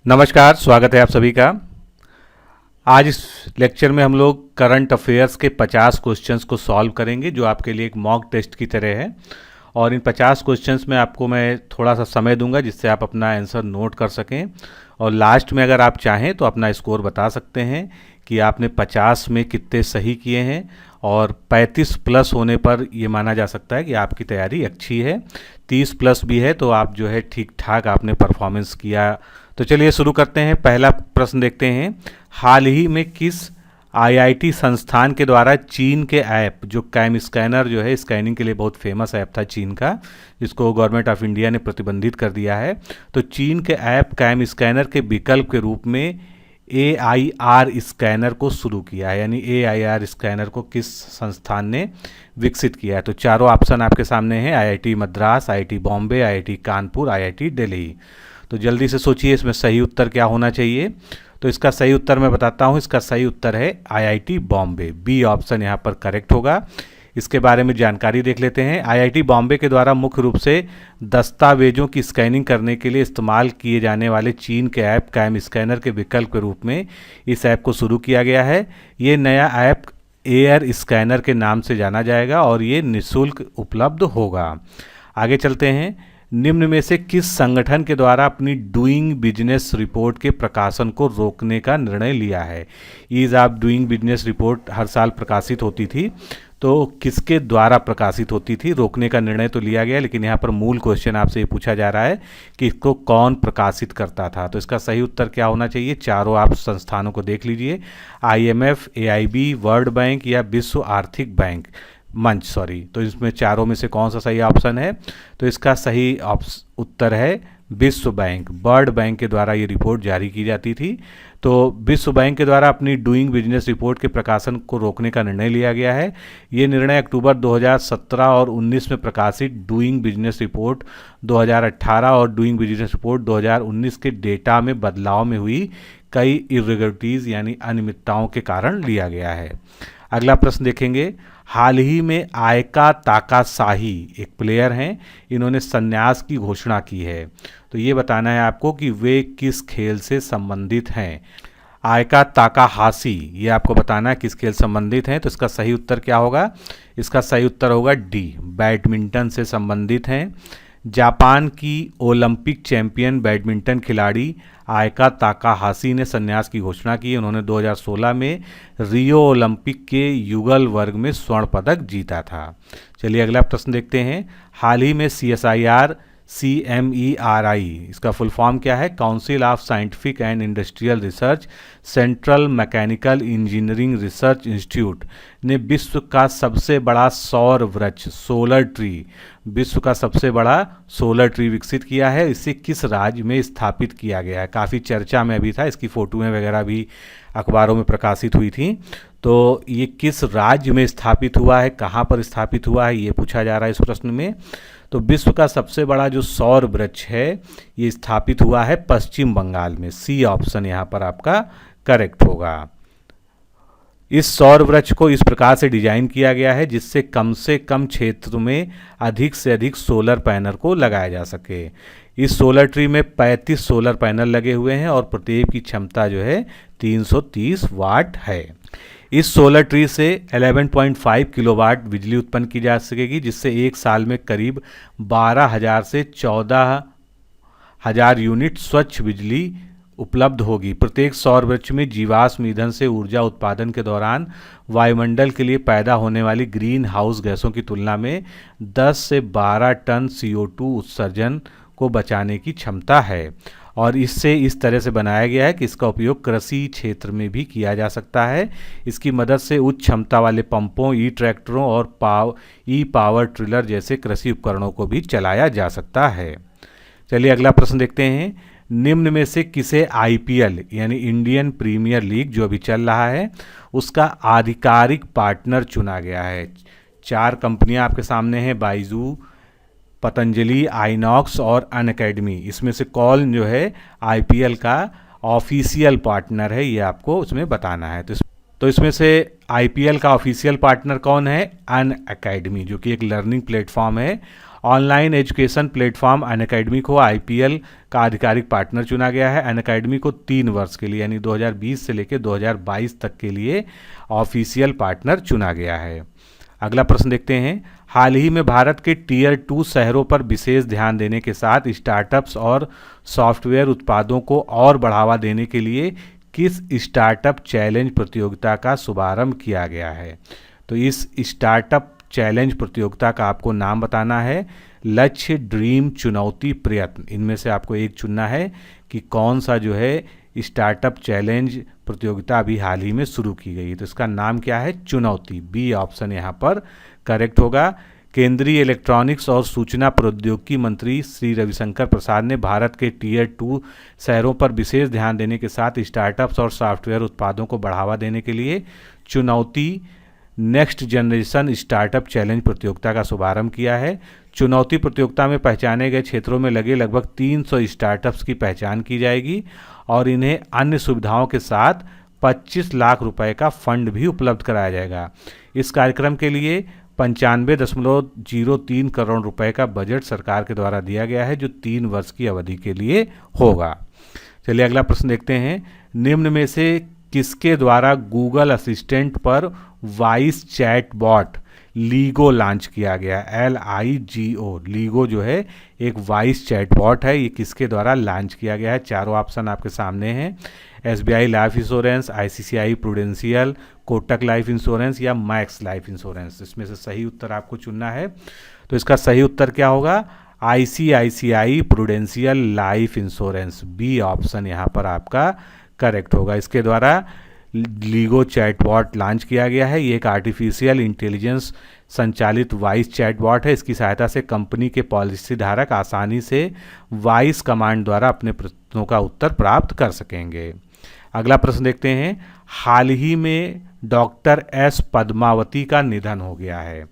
नमस्कार, स्वागत है आप सभी का। आज इस लेक्चर में हम लोग करंट अफेयर्स के 50 क्वेश्चंस को सॉल्व करेंगे, जो आपके लिए एक मॉक टेस्ट की तरह है। और इन 50 क्वेश्चंस में आपको मैं थोड़ा सा समय दूंगा जिससे आप अपना आंसर नोट कर सकें, और लास्ट में अगर आप चाहें तो अपना स्कोर बता सकते हैं कि आपने 50 में कितने सही किए हैं। और 35 प्लस होने पर ये माना जा सकता है कि आपकी तैयारी अच्छी है। 30 प्लस भी है तो आप जो है ठीक ठाक आपने परफॉर्मेंस किया। तो चलिए शुरू करते हैं। पहला प्रश्न देखते हैं, हाल ही में किस आईआईटी संस्थान के द्वारा चीन के ऐप, जो कैम स्कैनर जो है स्कैनिंग के लिए बहुत फेमस ऐप था चीन का, जिसको गवर्नमेंट ऑफ इंडिया ने प्रतिबंधित कर दिया है, तो चीन के ऐप कैम स्कैनर के विकल्प के रूप में AIR स्कैनर को शुरू किया है। यानी AIR स्कैनर को किस संस्थान ने विकसित किया है? तो चारों ऑप्शन आपके सामने हैं, IIT Madras, IIT Bombay, IIT Kanpur, IIT Delhi. तो जल्दी से सोचिए इसमें सही उत्तर क्या होना चाहिए। तो इसका सही उत्तर मैं बताता हूँ, इसका सही उत्तर है IIT बॉम्बे। बी ऑप्शन यहाँ पर करेक्ट होगा। इसके बारे में जानकारी देख लेते हैं। IIT बॉम्बे के द्वारा मुख्य रूप से दस्तावेजों की स्कैनिंग करने के लिए इस्तेमाल किए जाने वाले चीन के ऐप कैम स्कैनर के विकल्प के रूप में इस ऐप को शुरू किया गया है। ये नया ऐप एयर स्कैनर के नाम से जाना जाएगा और ये निःशुल्क उपलब्ध होगा। आगे चलते हैं। निम्न में से किस संगठन के द्वारा अपनी डूइंग बिजनेस रिपोर्ट के प्रकाशन को रोकने का निर्णय लिया है? Ease of doing business report हर साल प्रकाशित होती थी, तो किसके द्वारा प्रकाशित होती थी? रोकने का निर्णय तो लिया गया, लेकिन यहाँ पर मूल क्वेश्चन आपसे ये पूछा जा रहा है कि इसको कौन प्रकाशित करता था। तो इसका सही उत्तर क्या होना चाहिए? चारों आप संस्थानों को देख लीजिए, IMF, AIB, वर्ल्ड बैंक या विश्व आर्थिक बैंक मंच, सॉरी। तो इसमें चारों में से कौन सा सही ऑप्शन है? तो इसका सही उत्तर है विश्व बैंक। वर्ल्ड बैंक के द्वारा ये रिपोर्ट जारी की जाती थी। तो विश्व बैंक के द्वारा अपनी डूइंग बिजनेस रिपोर्ट के प्रकाशन को रोकने का निर्णय लिया गया है। ये निर्णय अक्टूबर 2017 और 19 में प्रकाशित डूइंग बिजनेस रिपोर्ट 2018 और डूइंग बिजनेस रिपोर्ट 2019 के डेटा में बदलाव में हुई कई इरेगुलरिटीज़ यानी अनियमितताओं के कारण लिया गया है। अगला प्रश्न देखेंगे। हाल ही में आयका ताकासाही एक प्लेयर हैं, इन्होंने संन्यास की घोषणा की है। तो ये बताना है आपको कि वे किस खेल से संबंधित हैं। आयका ताकाहाशी, ये आपको बताना है किस खेल संबंधित हैं। तो इसका सही उत्तर क्या होगा? इसका सही उत्तर होगा डी, बैडमिंटन से संबंधित हैं। जापान की ओलंपिक चैंपियन बैडमिंटन खिलाड़ी आयका ताकाहाशी ने संन्यास की घोषणा की। उन्होंने 2016 में रियो ओलंपिक के युगल वर्ग में स्वर्ण पदक जीता था। चलिए अगला प्रश्न देखते हैं। हाल ही में CSIR CMERI, इसका फुल फॉर्म क्या है? Council of scientific and industrial research central mechanical engineering research institute ने विश्व का सबसे बड़ा सौर वृक्ष सोलर ट्री, विश्व का सबसे बड़ा सोलर ट्री विकसित किया है। इसे किस राज्य में स्थापित किया गया है? काफ़ी चर्चा में अभी था, इसकी फोटोएं वगैरह भी अखबारों में प्रकाशित हुई थी। तो ये किस राज्य में स्थापित हुआ है, कहाँ पर स्थापित हुआ है, ये पूछा जा रहा है इस प्रश्न में। तो विश्व का सबसे बड़ा जो सौर वृक्ष है ये स्थापित हुआ है पश्चिम बंगाल में। सी ऑप्शन यहाँ पर आपका करेक्ट होगा। इस सौर वृक्ष को इस प्रकार से डिजाइन किया गया है जिससे कम से कम क्षेत्र में अधिक से अधिक सोलर पैनल को लगाया जा सके। इस सोलर ट्री में 35 सोलर पैनल लगे हुए हैं और प्रत्येक की क्षमता जो है 330 वाट है। इस सोलर ट्री से 11.5 किलोवाट बिजली उत्पन्न की जा सकेगी, जिससे एक साल में करीब 12,000 से 14,000 यूनिट स्वच्छ बिजली उपलब्ध होगी। प्रत्येक सौर वृक्ष में जीवाश्म ईंधन से ऊर्जा उत्पादन के दौरान वायुमंडल के लिए पैदा होने वाली ग्रीन हाउस गैसों की तुलना में 10 से 12 टन CO2 उत्सर्जन को बचाने की क्षमता है। और इससे इस तरह से बनाया गया है कि इसका उपयोग कृषि क्षेत्र में भी किया जा सकता है। इसकी मदद से उच्च क्षमता वाले पंपों, ट्रैक्टरों और पावर ट्रिलर जैसे कृषि उपकरणों को भी चलाया जा सकता है। चलिए अगला प्रश्न देखते हैं। निम्न में से किसे IPL यानी इंडियन प्रीमियर लीग जो अभी चल रहा है उसका आधिकारिक पार्टनर चुना गया है? 4 कंपनियां आपके सामने हैं, बाइजू, पतंजलि, आइनॉक्स और अनअकैडमी। इसमें से कौन जो है IPL का ऑफिशियल पार्टनर है, ये आपको उसमें बताना है। तो इसमें से IPL का ऑफिशियल पार्टनर कौन है? अनअकैडमी, जो कि एक लर्निंग प्लेटफॉर्म है ऑनलाइन एजुकेशन प्लेटफॉर्म अनअकैडमी को आईपीएल का आधिकारिक पार्टनर चुना गया है। अनअकैडमी को 3 वर्ष के लिए यानी 2020 से लेकर 2022 तक के लिए ऑफिशियल पार्टनर चुना गया है। अगला प्रश्न देखते हैं। हाल ही में भारत के टीयर 2 शहरों पर विशेष ध्यान देने के साथ स्टार्टअप्स और सॉफ्टवेयर उत्पादों को और बढ़ावा देने के लिए किस स्टार्टअप चैलेंज प्रतियोगिता का शुभारंभ किया गया है? तो इस स्टार्टअप चैलेंज प्रतियोगिता का आपको नाम बताना है। लक्ष्य, ड्रीम, चुनौती, प्रयत्न, इनमें से आपको एक चुनना है कि कौन सा जो है स्टार्टअप चैलेंज प्रतियोगिता अभी हाल ही में शुरू की गई है। तो इसका नाम क्या है? चुनौती। बी ऑप्शन यहाँ पर करेक्ट होगा। केंद्रीय इलेक्ट्रॉनिक्स और सूचना प्रौद्योगिकी मंत्री श्री रविशंकर प्रसाद ने भारत के टीयर 2 शहरों पर विशेष ध्यान देने के साथ स्टार्टअप्स और सॉफ्टवेयर उत्पादों को बढ़ावा देने के लिए चुनौती नेक्स्ट जनरेशन स्टार्टअप चैलेंज प्रतियोगिता का शुभारंभ किया है। चुनौती प्रतियोगिता में पहचाने गए क्षेत्रों में लगे लगभग 300 स्टार्टअप्स की पहचान की जाएगी और इन्हें अन्य सुविधाओं के साथ 25 लाख रुपए का फंड भी उपलब्ध कराया जाएगा। इस कार्यक्रम के लिए 95.03 करोड़ रुपए का बजट सरकार के द्वारा दिया गया है, जो 3 वर्ष की अवधि के लिए होगा। चलिए अगला प्रश्न देखते हैं। निम्न में से किसके द्वारा गूगल असिस्टेंट पर voice chat bot LIGO launch किया गया? LIGO, लीगो जो है एक वॉइस चैट बॉट है। ये किसके द्वारा लॉन्च किया गया है? चारों ऑप्शन आपके सामने हैं। SBI life insurance, ICICI prudential, Kotak life insurance या मैक्स लाइफ इंश्योरेंस। इसमें से सही उत्तर आपको चुनना है। तो इसका सही उत्तर क्या होगा? ICICI prudential life insurance. B option यहाँ पर आपका करेक्ट होगा। इसके द्वारा लीगो चैटबॉट लॉन्च किया गया है। ये एक आर्टिफिशियल इंटेलिजेंस संचालित वॉइस चैटबॉट है। इसकी सहायता से कंपनी के पॉलिसी धारक आसानी से वॉइस कमांड द्वारा अपने प्रश्नों का उत्तर प्राप्त कर सकेंगे। अगला प्रश्न देखते हैं। हाल ही में डॉक्टर एस पद्मावती का निधन हो गया है,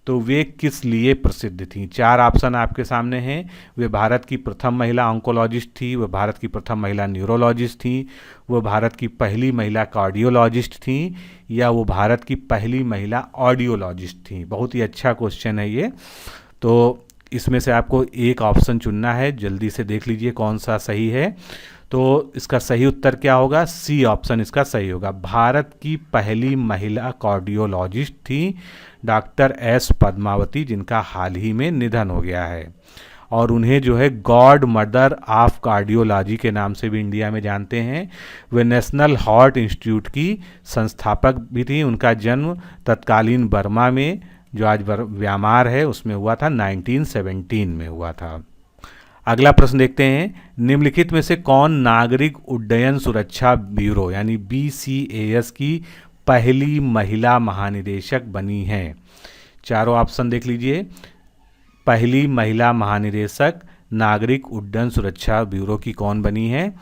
तो वे किस लिए प्रसिद्ध थीं? 4 ऑप्शन आपके सामने हैं। वे भारत की प्रथम महिला ऑन्कोलॉजिस्ट थी, वे भारत की प्रथम महिला न्यूरोलॉजिस्ट थी, वो भारत की पहली महिला कार्डियोलॉजिस्ट थी, या वो भारत की पहली महिला ऑडियोलॉजिस्ट थी। बहुत ही अच्छा क्वेश्चन है ये। तो इसमें से आपको एक ऑप्शन चुनना है। जल्दी से देख लीजिए कौन सा सही है। तो इसका सही उत्तर क्या होगा? सी ऑप्शन इसका सही होगा। भारत की पहली महिला कार्डियोलॉजिस्ट थी डॉक्टर एस पद्मावती, जिनका हाल ही में निधन हो गया है। और उन्हें जो है गॉड मदर ऑफ कार्डियोलॉजी के नाम से भी इंडिया में जानते हैं। वे नेशनल हार्ट इंस्टीट्यूट की संस्थापक भी थी। उनका जन्म तत्कालीन बर्मा में, जो आज म्यांमार है, उसमें हुआ था, 1917 में हुआ था। अगला प्रश्न देखते हैं। निम्नलिखित में से कौन नागरिक उड्डयन सुरक्षा ब्यूरो यानी BCAS की पहली महिला महानिदेशक बनी हैं? चारों ऑप्शन देख लीजिए। पहली महिला महानिदेशक नागरिक उड्डयन सुरक्षा ब्यूरो की कौन बनी है?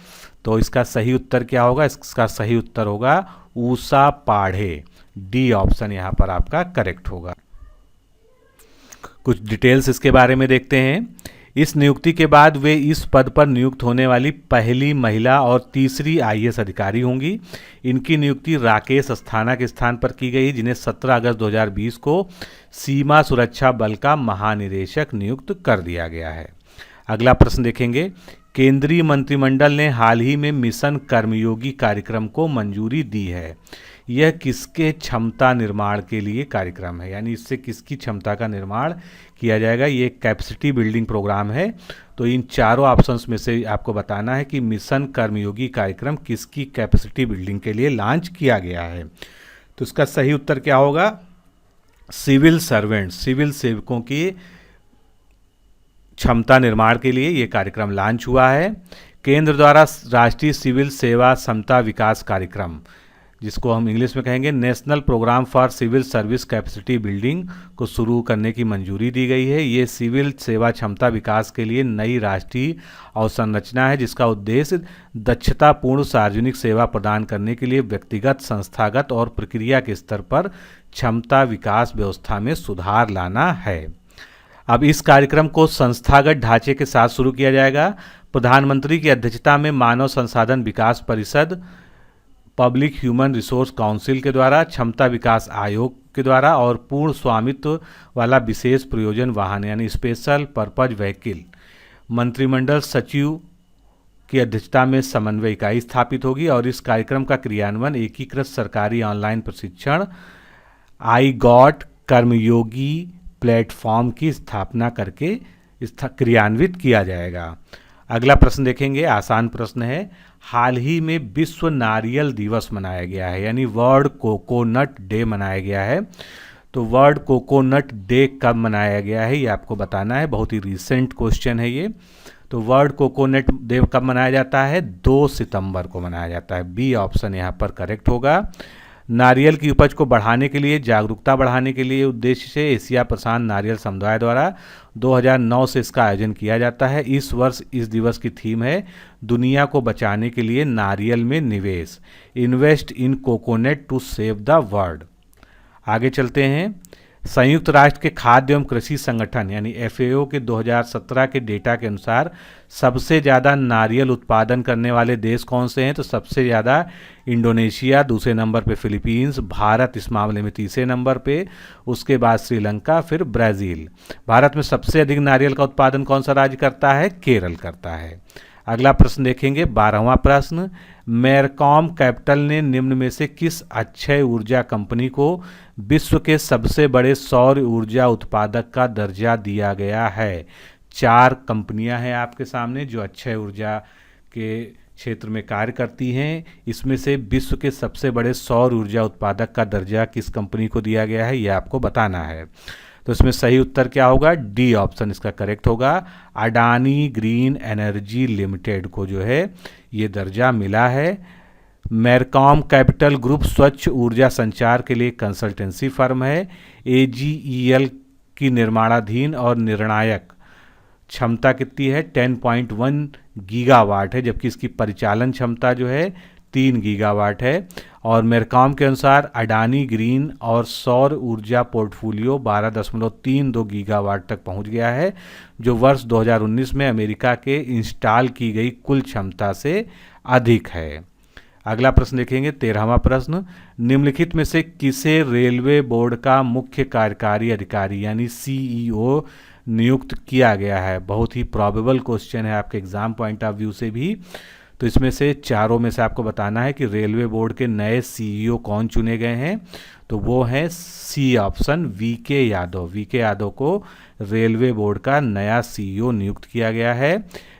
तो इसका सही उत्तर क्या होगा? इसका सही उत्तर होगा ऊषा पाढ़े। डी ऑप्शन यहाँ पर आपका करेक्ट होगा। कुछ डिटेल्स इसके बारे में देखते हैं। इस नियुक्ति के बाद वे इस पद पर नियुक्त होने वाली पहली महिला और तीसरी IAS अधिकारी होंगी। इनकी नियुक्ति राकेश अस्थाना के स्थान पर की गई, जिन्हें 17 अगस्त 2020 को सीमा सुरक्षा बल का महानिदेशक नियुक्त कर दिया गया है। अगला प्रश्न देखेंगे। केंद्रीय मंत्रिमंडल ने हाल ही में मिशन कर्मयोगी कार्यक्रम को मंजूरी दी है। यह किसके क्षमता निर्माण के लिए कार्यक्रम है? यानी इससे किसकी क्षमता का निर्माण किया जाएगा? ये कैपेसिटी बिल्डिंग प्रोग्राम है। तो इन चारों ऑप्शंस में से आपको बताना है कि मिशन कर्मयोगी कार्यक्रम किसकी कैपेसिटी बिल्डिंग के लिए लॉन्च किया गया है। तो इसका सही उत्तर क्या होगा? सिविल सर्वेंट, सिविल सेवकों की क्षमता निर्माण के लिए ये कार्यक्रम लॉन्च हुआ है। केंद्र द्वारा राष्ट्रीय सिविल सेवा क्षमता विकास कार्यक्रम, जिसको हम इंग्लिश में कहेंगे national programme for civil service capacity building, को शुरू करने की मंजूरी दी गई है। ये सिविल सेवा क्षमता विकास के लिए नई राष्ट्रीय अवसंरचना है, जिसका उद्देश्य दक्षतापूर्ण सार्वजनिक सेवा प्रदान करने के लिए व्यक्तिगत, संस्थागत और प्रक्रिया के स्तर पर क्षमता विकास व्यवस्था में सुधार लाना है। अब इस कार्यक्रम को संस्थागत ढांचे के साथ शुरू किया जाएगा। प्रधानमंत्री की अध्यक्षता में मानव संसाधन विकास परिषद पब्लिक ह्यूमन रिसोर्स काउंसिल के द्वारा, क्षमता विकास आयोग के द्वारा और पूर्ण स्वामित्व वाला विशेष प्रयोजन वाहन यानी स्पेशल पर्पज व्हीकल। मंत्रिमंडल सचिव की अध्यक्षता में समन्वय इकाई स्थापित होगी और इस कार्यक्रम का क्रियान्वयन एकीकृत सरकारी ऑनलाइन प्रशिक्षण आई गॉट कर्मयोगी प्लेटफॉर्म की स्थापना करके क्रियान्वित किया जाएगा। अगला प्रश्न देखेंगे, आसान प्रश्न है। हाल ही में विश्व नारियल दिवस मनाया गया है यानी वर्ल्ड कोकोनट डे मनाया गया है। तो वर्ल्ड कोकोनट डे कब मनाया गया है ये आपको बताना है, बहुत ही रिसेंट क्वेश्चन है ये। तो वर्ल्ड कोकोनट डे कब मनाया जाता है? 2 सितंबर को मनाया जाता है। बी ऑप्शन यहाँ पर करेक्ट होगा। नारियल की उपज को बढ़ाने के लिए, जागरूकता बढ़ाने के लिए उद्देश्य से एशिया प्रशांत नारियल समुदाय द्वारा 2009 से इसका आयोजन किया जाता है। इस वर्ष इस दिवस की थीम है दुनिया को बचाने के लिए नारियल में निवेश, invest in coconut to save the world. आगे चलते हैं। संयुक्त राष्ट्र के खाद्य एवं कृषि संगठन यानी FAO के 2017 के डेटा के अनुसार सबसे ज़्यादा नारियल उत्पादन करने वाले देश कौन से हैं? तो सबसे ज़्यादा इंडोनेशिया, दूसरे नंबर पे फिलीपींस, भारत इस मामले में तीसरे नंबर पे, उसके बाद श्रीलंका, फिर ब्राज़ील। भारत में सबसे अधिक नारियल का उत्पादन कौन सा राज्य करता है? केरल करता है। अगला प्रश्न देखेंगे, 12वां प्रश्न। मैरकॉम कैपिटल ने निम्न में से किस अक्षय ऊर्जा कंपनी को विश्व के सबसे बड़े सौर ऊर्जा उत्पादक का दर्जा दिया गया है? 4 कंपनियां हैं आपके सामने जो अक्षय ऊर्जा के क्षेत्र में कार्य करती हैं। इसमें से विश्व के सबसे बड़े सौर ऊर्जा उत्पादक का दर्जा किस कंपनी को दिया गया है ये आपको बताना है। तो इसमें सही उत्तर क्या होगा? डी ऑप्शन इसका करेक्ट होगा। अडानी ग्रीन एनर्जी लिमिटेड को जो है ये दर्जा मिला है। मैरकॉम कैपिटल ग्रुप स्वच्छ ऊर्जा संचार के लिए कंसल्टेंसी फर्म है। AGEL की निर्माणाधीन और निर्णायक क्षमता कितनी है? 10.1 गीगावाट है, जबकि इसकी परिचालन क्षमता जो है 3 गीगावाट है। और मैरकॉम के अनुसार अडानी ग्रीन और सौर ऊर्जा पोर्टफोलियो 12.32 गीगावाट तक पहुंच गया है, जो वर्ष 2019 में अमेरिका के इंस्टॉल की गई कुल क्षमता से अधिक है। अगला प्रश्न देखेंगे, 13वां प्रश्न। निम्नलिखित में से किसे रेलवे बोर्ड का मुख्य कार्यकारी अधिकारी यानी CEO नियुक्त किया गया है? बहुत ही प्रोबेबल क्वेश्चन है आपके एग्जाम पॉइंट ऑफ व्यू से भी। तो इसमें से चारों में से आपको बताना है कि रेलवे बोर्ड के नए CEO कौन चुने गए हैं। तो वो है C option, VK Yadav. VK Yadav को रेलवे बोर्ड का नया CEO नियुक्त किया गया है।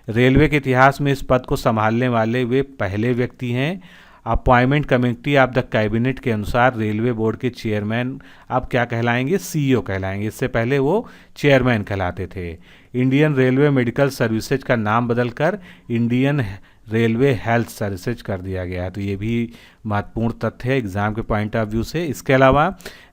रेलवे के इतिहास में इस पद को संभालने वाले वे पहले व्यक्ति हैं। Appointment committee of the cabinet के अनुसार रेलवे बोर्ड के चेयरमैन अब क्या कहलाएंगे? CEO कहलाएंगे। इससे पहले वो चेयरमैन कहलाते थे। इंडियन रेलवे मेडिकल सर्विसेज का नाम बदलकर इंडियन रेलवे हेल्थ सर्विसेज कर दिया गया है। तो ये भी महत्वपूर्ण तथ्य है एग्जाम के पॉइंट ऑफ व्यू से। इसके अलावा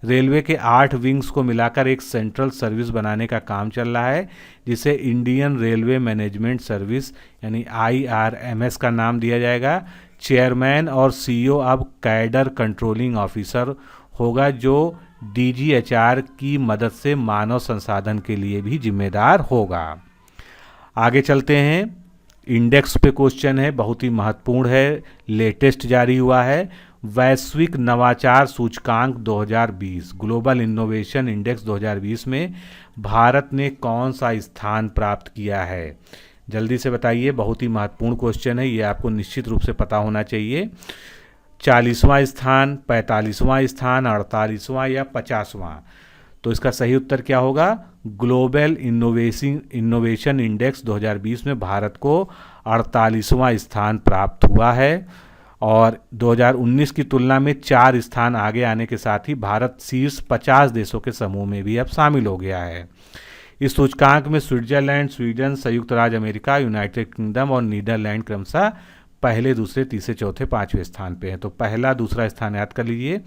रेलवे के 8 विंग्स को मिलाकर एक सेंट्रल सर्विस बनाने का काम चल रहा है, जिसे इंडियन रेलवे मैनेजमेंट सर्विस यानी IRMS का नाम दिया जाएगा। चेयरमैन और CEO अब कैडर कंट्रोलिंग ऑफिसर होगा, जो DGHR की मदद से मानव संसाधन के लिए भी जिम्मेदार होगा। आगे चलते हैं। इंडेक्स पे क्वेश्चन है, बहुत ही महत्वपूर्ण है, लेटेस्ट जारी हुआ है। वैश्विक नवाचार सूचकांक 2020 ग्लोबल इनोवेशन इंडेक्स 2020 में भारत ने कौन सा स्थान प्राप्त किया है? जल्दी से बताइए, बहुत ही महत्वपूर्ण क्वेश्चन है, ये आपको निश्चित रूप से पता होना चाहिए। 40वां स्थान, 45वां स्थान, 48वां या 50वां? तो इसका सही उत्तर क्या होगा? ग्लोबल इनोवेशन इंडेक्स 2020 में भारत को 48वां स्थान प्राप्त हुआ है और 2019 की तुलना में 4 स्थान आगे आने के साथ ही भारत शीर्ष 50 देशों के समूह में भी अब शामिल हो गया है। इस सूचकांक में स्विट्जरलैंड, स्वीडन, संयुक्त राज्य अमेरिका, यूनाइटेड किंगडम और नीदरलैंड क्रमशः पहले, दूसरे, तीसरे, चौथे, 5वें स्थान पे है। तो पहला, दूसरा स्थान याद कर लीजिए।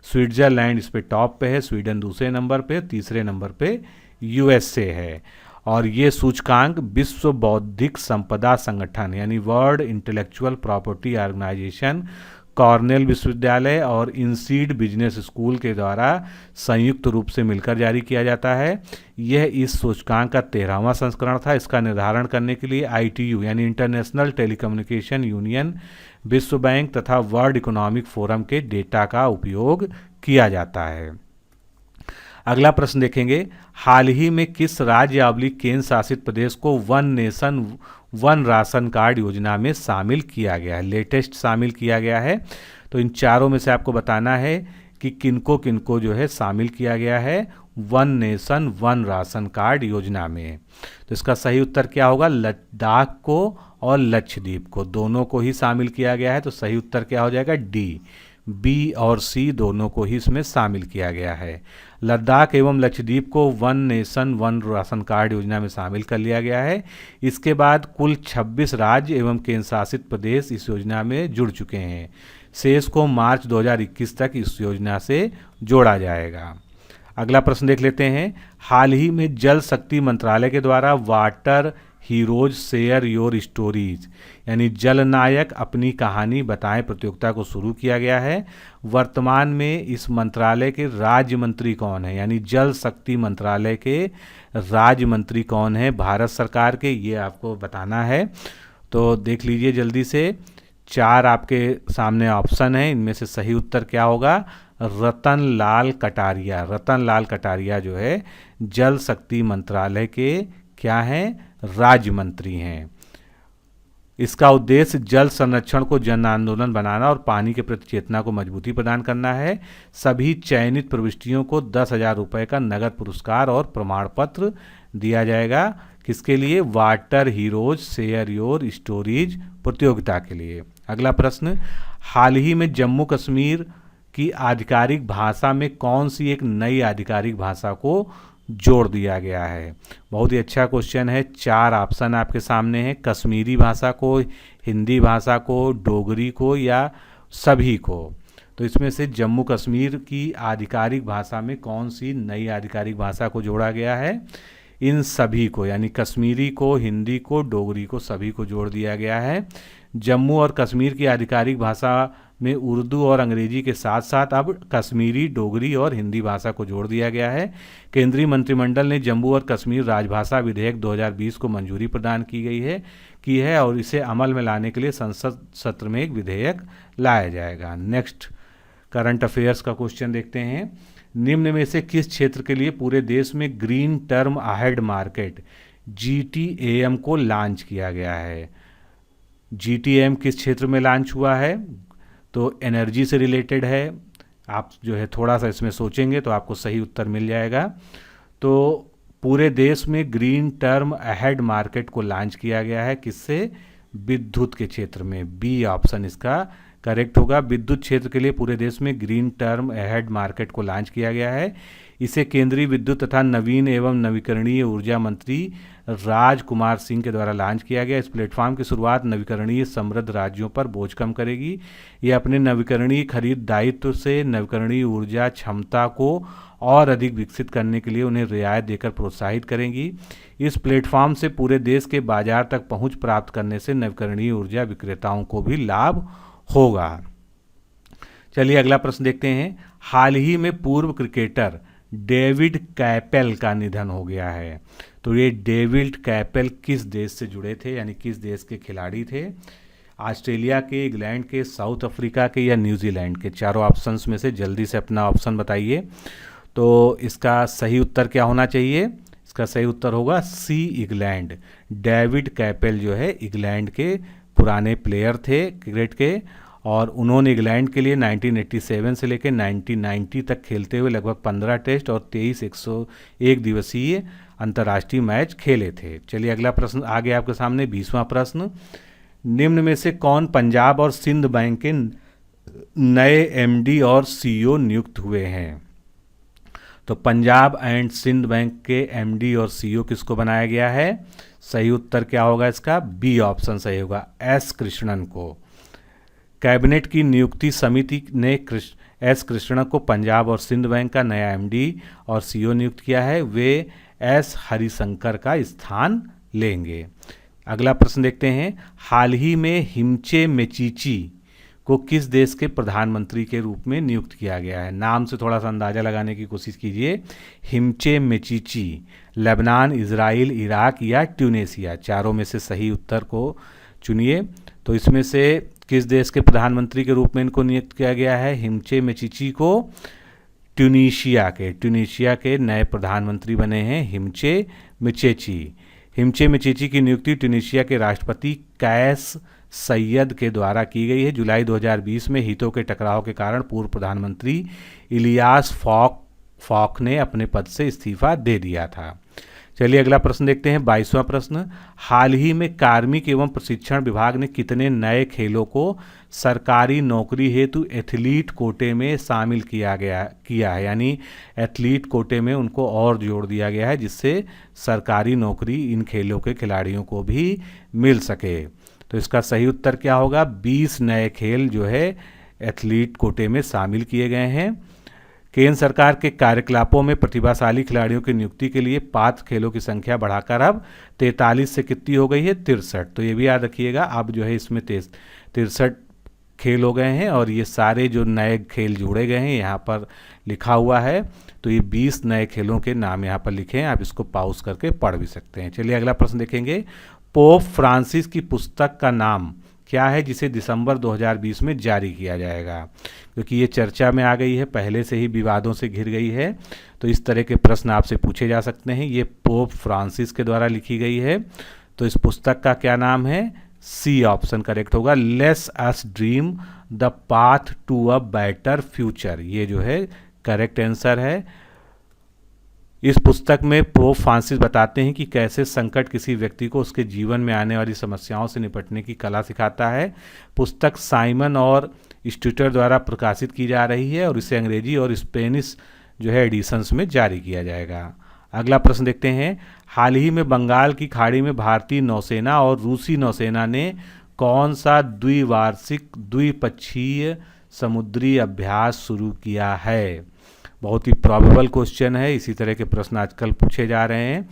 स्विट्जरलैंड इस पे टॉप पे है, स्वीडन दूसरे नंबर पे, तीसरे नंबर पे USA है। और ये सूचकांक विश्व बौद्धिक संपदा संगठन यानी world intellectual property organisation Cornell विश्वविद्यालय और इनसीड बिजनेस स्कूल के द्वारा संयुक्त रूप से मिलकर जारी किया जाता है। यह इस सूचकांक का 13वां संस्करण था। इसका निर्धारण करने के लिए ITU यानी इंटरनेशनल टेलीकम्युनिकेशन यूनियन, विश्व बैंक तथा वर्ल्ड इकोनॉमिक फोरम के डेटा का उपयोग किया जाता है। अगला प्रश्न देखेंगे, हाल ही में किस राज्य केंद्र शासित प्रदेश को one nation one ration card योजना में शामिल किया गया है, लेटेस्ट शामिल किया गया है। तो इन चारों में से आपको बताना है कि किनको किनको जो है शामिल किया गया है one nation one ration card योजना में। तो इसका सही उत्तर क्या होगा, लद्दाख को और लक्षद्वीप को, दोनों को ही शामिल किया गया है। तो सही उत्तर क्या हो जाएगा, डी। बी और सी दोनों को ही इसमें शामिल किया गया है। लद्दाख एवं लक्षद्वीप को one nation one ration card योजना में शामिल कर लिया गया है। इसके बाद कुल 26 राज्य एवं केंद्र शासित प्रदेश इस योजना में जुड़ चुके हैं। शेष को मार्च 2021 तक इस योजना से जोड़ा जाएगा। अगला प्रश्न देख लेते हैं, हाल ही में जल शक्ति मंत्रालय के द्वारा water heroes share your stories यानी जल नायक अपनी कहानी बताएं प्रतियोगिता को शुरू किया गया है। वर्तमान में इस मंत्रालय के राज्य मंत्री कौन है, यानी जल शक्ति मंत्रालय के राज्य मंत्री कौन है भारत सरकार के, ये आपको बताना है। तो देख लीजिए जल्दी से, 4 आपके सामने ऑप्शन है, इनमें से सही उत्तर क्या होगा, रतन लाल कटारिया। रतन लाल कटारिया जो है जल शक्ति मंत्रालय के क्या हैं, राज्य मंत्री हैं। इसका उद्देश्य जल संरक्षण को जन आंदोलन बनाना और पानी के प्रति चेतना को मजबूती प्रदान करना है। सभी चयनित प्रविष्टियों को 10,000 रुपये का नगद पुरस्कार और प्रमाण पत्र दिया जाएगा। किसके लिए, water heroes share your stories प्रतियोगिता के लिए। अगला प्रश्न, हाल ही में जम्मू कश्मीर की आधिकारिक भाषा में कौन सी एक नई आधिकारिक भाषा को जोड़ दिया गया है। बहुत ही अच्छा क्वेश्चन है। 4 ऑप्शन आपके सामने हैं, कश्मीरी भाषा को, हिंदी भाषा को, डोगरी को या सभी को। तो इसमें से जम्मू कश्मीर की आधिकारिक भाषा में कौन सी नई आधिकारिक भाषा को जोड़ा गया है, इन सभी को, यानी कश्मीरी को, हिंदी को, डोगरी को, सभी को जोड़ दिया गया है। जम्मू और कश्मीर की आधिकारिक भाषा में उर्दू और अंग्रेजी के साथ साथ अब कश्मीरी, डोगरी और हिंदी भाषा को जोड़ दिया गया है। केंद्रीय मंत्रिमंडल ने जम्मू और कश्मीर राजभाषा विधेयक 2020 को मंजूरी प्रदान की है और इसे अमल में लाने के लिए संसद सत्र में एक विधेयक लाया जाएगा। नेक्स्ट करंट अफेयर्स का क्वेश्चन देखते हैं, निम्न में से किस क्षेत्र के लिए पूरे देश में green term ahead market GTAM को लॉन्च किया गया है। GTAM किस क्षेत्र में लॉन्च हुआ है, तो एनर्जी से रिलेटेड है। आप जो है थोड़ा सा इसमें सोचेंगे तो आपको सही उत्तर मिल जाएगा। तो पूरे देश में ग्रीन टर्म अहेड मार्केट को लॉन्च किया गया है, किससे, विद्युत के क्षेत्र में। बी ऑप्शन इसका करेक्ट होगा। विद्युत क्षेत्र के लिए पूरे देश में ग्रीन टर्म अहेड मार्केट को लॉन्च किया गया है। इसे केंद्रीय विद्युत तथा नवीन एवं नवीकरणीय ऊर्जा मंत्री राजकुमार सिंह के द्वारा लॉन्च किया गया। इस प्लेटफॉर्म की शुरुआत नवीकरणीय समृद्ध राज्यों पर बोझ कम करेगी। ये अपने नवीकरणीय खरीद दायित्व से नवीकरणीय ऊर्जा क्षमता को और अधिक विकसित करने के लिए उन्हें रियायत देकर प्रोत्साहित करेंगी। इस प्लेटफॉर्म से पूरे देश के बाजार तक पहुंच प्राप्त करने से नवीकरणीय ऊर्जा विक्रेताओं को भी लाभ होगा। चलिए अगला प्रश्न देखते हैं, हाल ही में पूर्व क्रिकेटर डेविड कैपेल का निधन हो गया है। तो ये डेविड कैपेल किस देश से जुड़े थे, यानी किस देश के खिलाड़ी थे, ऑस्ट्रेलिया के, इंग्लैंड के, साउथ अफ्रीका के या न्यूजीलैंड के। चारों ऑप्शंस में से जल्दी से अपना ऑप्शन बताइए। तो इसका सही उत्तर क्या होना चाहिए, इसका सही उत्तर होगा सी, इंग्लैंड। डेविड कैपेल जो है इंग्लैंड के पुराने प्लेयर थे क्रिकेट के, और उन्होंने इंग्लैंड के लिए 1987 से लेकर 1990 तक खेलते हुए लगभग 15 टेस्ट और 23 101 दिवसीय अंतर्राष्ट्रीय मैच खेले थे। चलिए अगला प्रश्न आ गया आपके सामने, 20वां प्रश्न, निम्न में से कौन पंजाब और सिंध बैंक के नए MD और CEO नियुक्त हुए हैं। तो पंजाब एंड सिंध बैंक के MD और CEO किसको बनाया गया है, सही उत्तर क्या होगा इसका, बी ऑप्शन सही होगा, S कृष्णन को। कैबिनेट की नियुक्ति समिति ने एस कृष्णन को पंजाब और सिंध बैंक का नया MD और CEO नियुक्त किया है। वे S हरिशंकर का स्थान लेंगे। अगला प्रश्न देखते हैं, हाल ही में हिमचे मेचीची को किस देश के प्रधानमंत्री के रूप में नियुक्त किया गया है? नाम से थोड़ा सा अंदाज़ा लगाने की कोशिश कीजिए। हिमचे मिचिची, लेबनान, इजराइल, इराक या ट्यूनेशिया। चारों में से सही उत्तर को चुनिए। तो इसमें से किस देश के प्रधानमंत्री के रूप में इनको नियुक्त किया गया है? हिमचे मिचिची को ट्यूनीशिया के नए प्रधानमंत्री बने हैं हिमचे मिचेची। हिमचे मिचेची की नियुक्ति ट्यूनीशिया के राष्ट्रपति कैस सैयद के द्वारा की गई है। जुलाई 2020 में हितों के टकराव के कारण पूर्व प्रधानमंत्री इलियास फॉक ने अपने पद से इस्तीफा दे दिया था। चलिए अगला प्रश्न देखते हैं, 22वां प्रश्न। हाल ही में कार्मिक एवं प्रशिक्षण विभाग ने कितने नए खेलों को सरकारी नौकरी हेतु एथलीट कोटे में शामिल किया है, यानी एथलीट कोटे में उनको और जोड़ दिया गया है जिससे सरकारी नौकरी इन खेलों के खिलाड़ियों को भी मिल सके। तो इसका सही उत्तर क्या होगा? 20 नए खेल जो है एथलीट कोटे में शामिल किए गए हैं। केंद्र सरकार के कार्यकलापों में प्रतिभाशाली खिलाड़ियों की नियुक्ति के लिए पात्र खेलों की संख्या बढ़ाकर अब 43 से कितनी हो गई है? 63। तो ये भी याद रखिएगा, अब जो है इसमें 63 खेल हो गए हैं और ये सारे जो नए खेल जोड़े गए हैं यहाँ पर लिखा हुआ है। तो ये 20 नए खेलों के नाम यहाँ पर लिखे हैं, आप इसको पॉज करके पढ़ भी सकते हैं। चलिए अगला प्रश्न देखेंगे। पोप फ्रांसिस की पुस्तक का नाम क्या है जिसे दिसंबर 2020 में जारी किया जाएगा? क्योंकि ये चर्चा में आ गई है, पहले से ही विवादों से घिर गई है, तो इस तरह के प्रश्न आपसे पूछे जा सकते हैं। ये पोप फ्रांसिस के द्वारा लिखी गई है, तो इस पुस्तक का क्या नाम है? सी ऑप्शन करेक्ट होगा। Let's us dream the path to a better future, ये जो है करेक्ट आंसर है। इस पुस्तक में पोप फ्रांसिस बताते हैं कि कैसे संकट किसी व्यक्ति को उसके जीवन में आने वाली समस्याओं से निपटने की कला सिखाता है। पुस्तक साइमन और स्टूटर द्वारा प्रकाशित की जा रही है और इसे अंग्रेजी और स्पेनिश जो है एडिशंस में जारी किया जाएगा। अगला प्रश्न देखते हैं। हाल ही में बंगाल की खाड़ी में भारतीय नौसेना और रूसी नौसेना ने कौन सा द्विवार्षिक द्विपक्षीय समुद्री अभ्यास शुरू किया है? बहुत ही प्रॉबेबल क्वेश्चन है, इसी तरह के प्रश्न आजकल पूछे जा रहे हैं।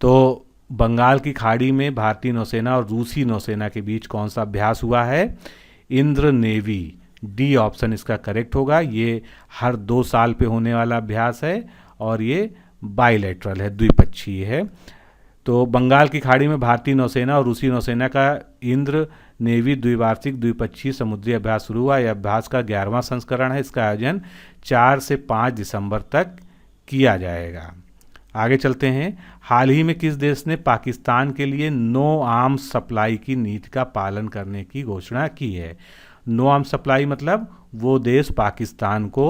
तो बंगाल की खाड़ी में भारतीय नौसेना और रूसी नौसेना के बीच कौन सा अभ्यास हुआ है? इंद्र नेवी, डी ऑप्शन इसका करेक्ट होगा। ये हर 2 साल पे होने वाला अभ्यास है और ये बाइलेटरल है, द्विपक्षीय है। तो बंगाल की खाड़ी में भारतीय नौसेना और रूसी नौसेना का इंद्र नेवी द्विवार्षिक द्विपक्षीय समुद्री अभ्यास शुरू हुआ। यह अभ्यास का 11वां संस्करण है। इसका आयोजन 4 से 5 दिसंबर तक किया जाएगा। आगे चलते हैं। हाल ही में किस देश ने पाकिस्तान के लिए नो आर्म्स सप्लाई की नीति का पालन करने की घोषणा की है? नो आर्म्स सप्लाई मतलब वो देश पाकिस्तान को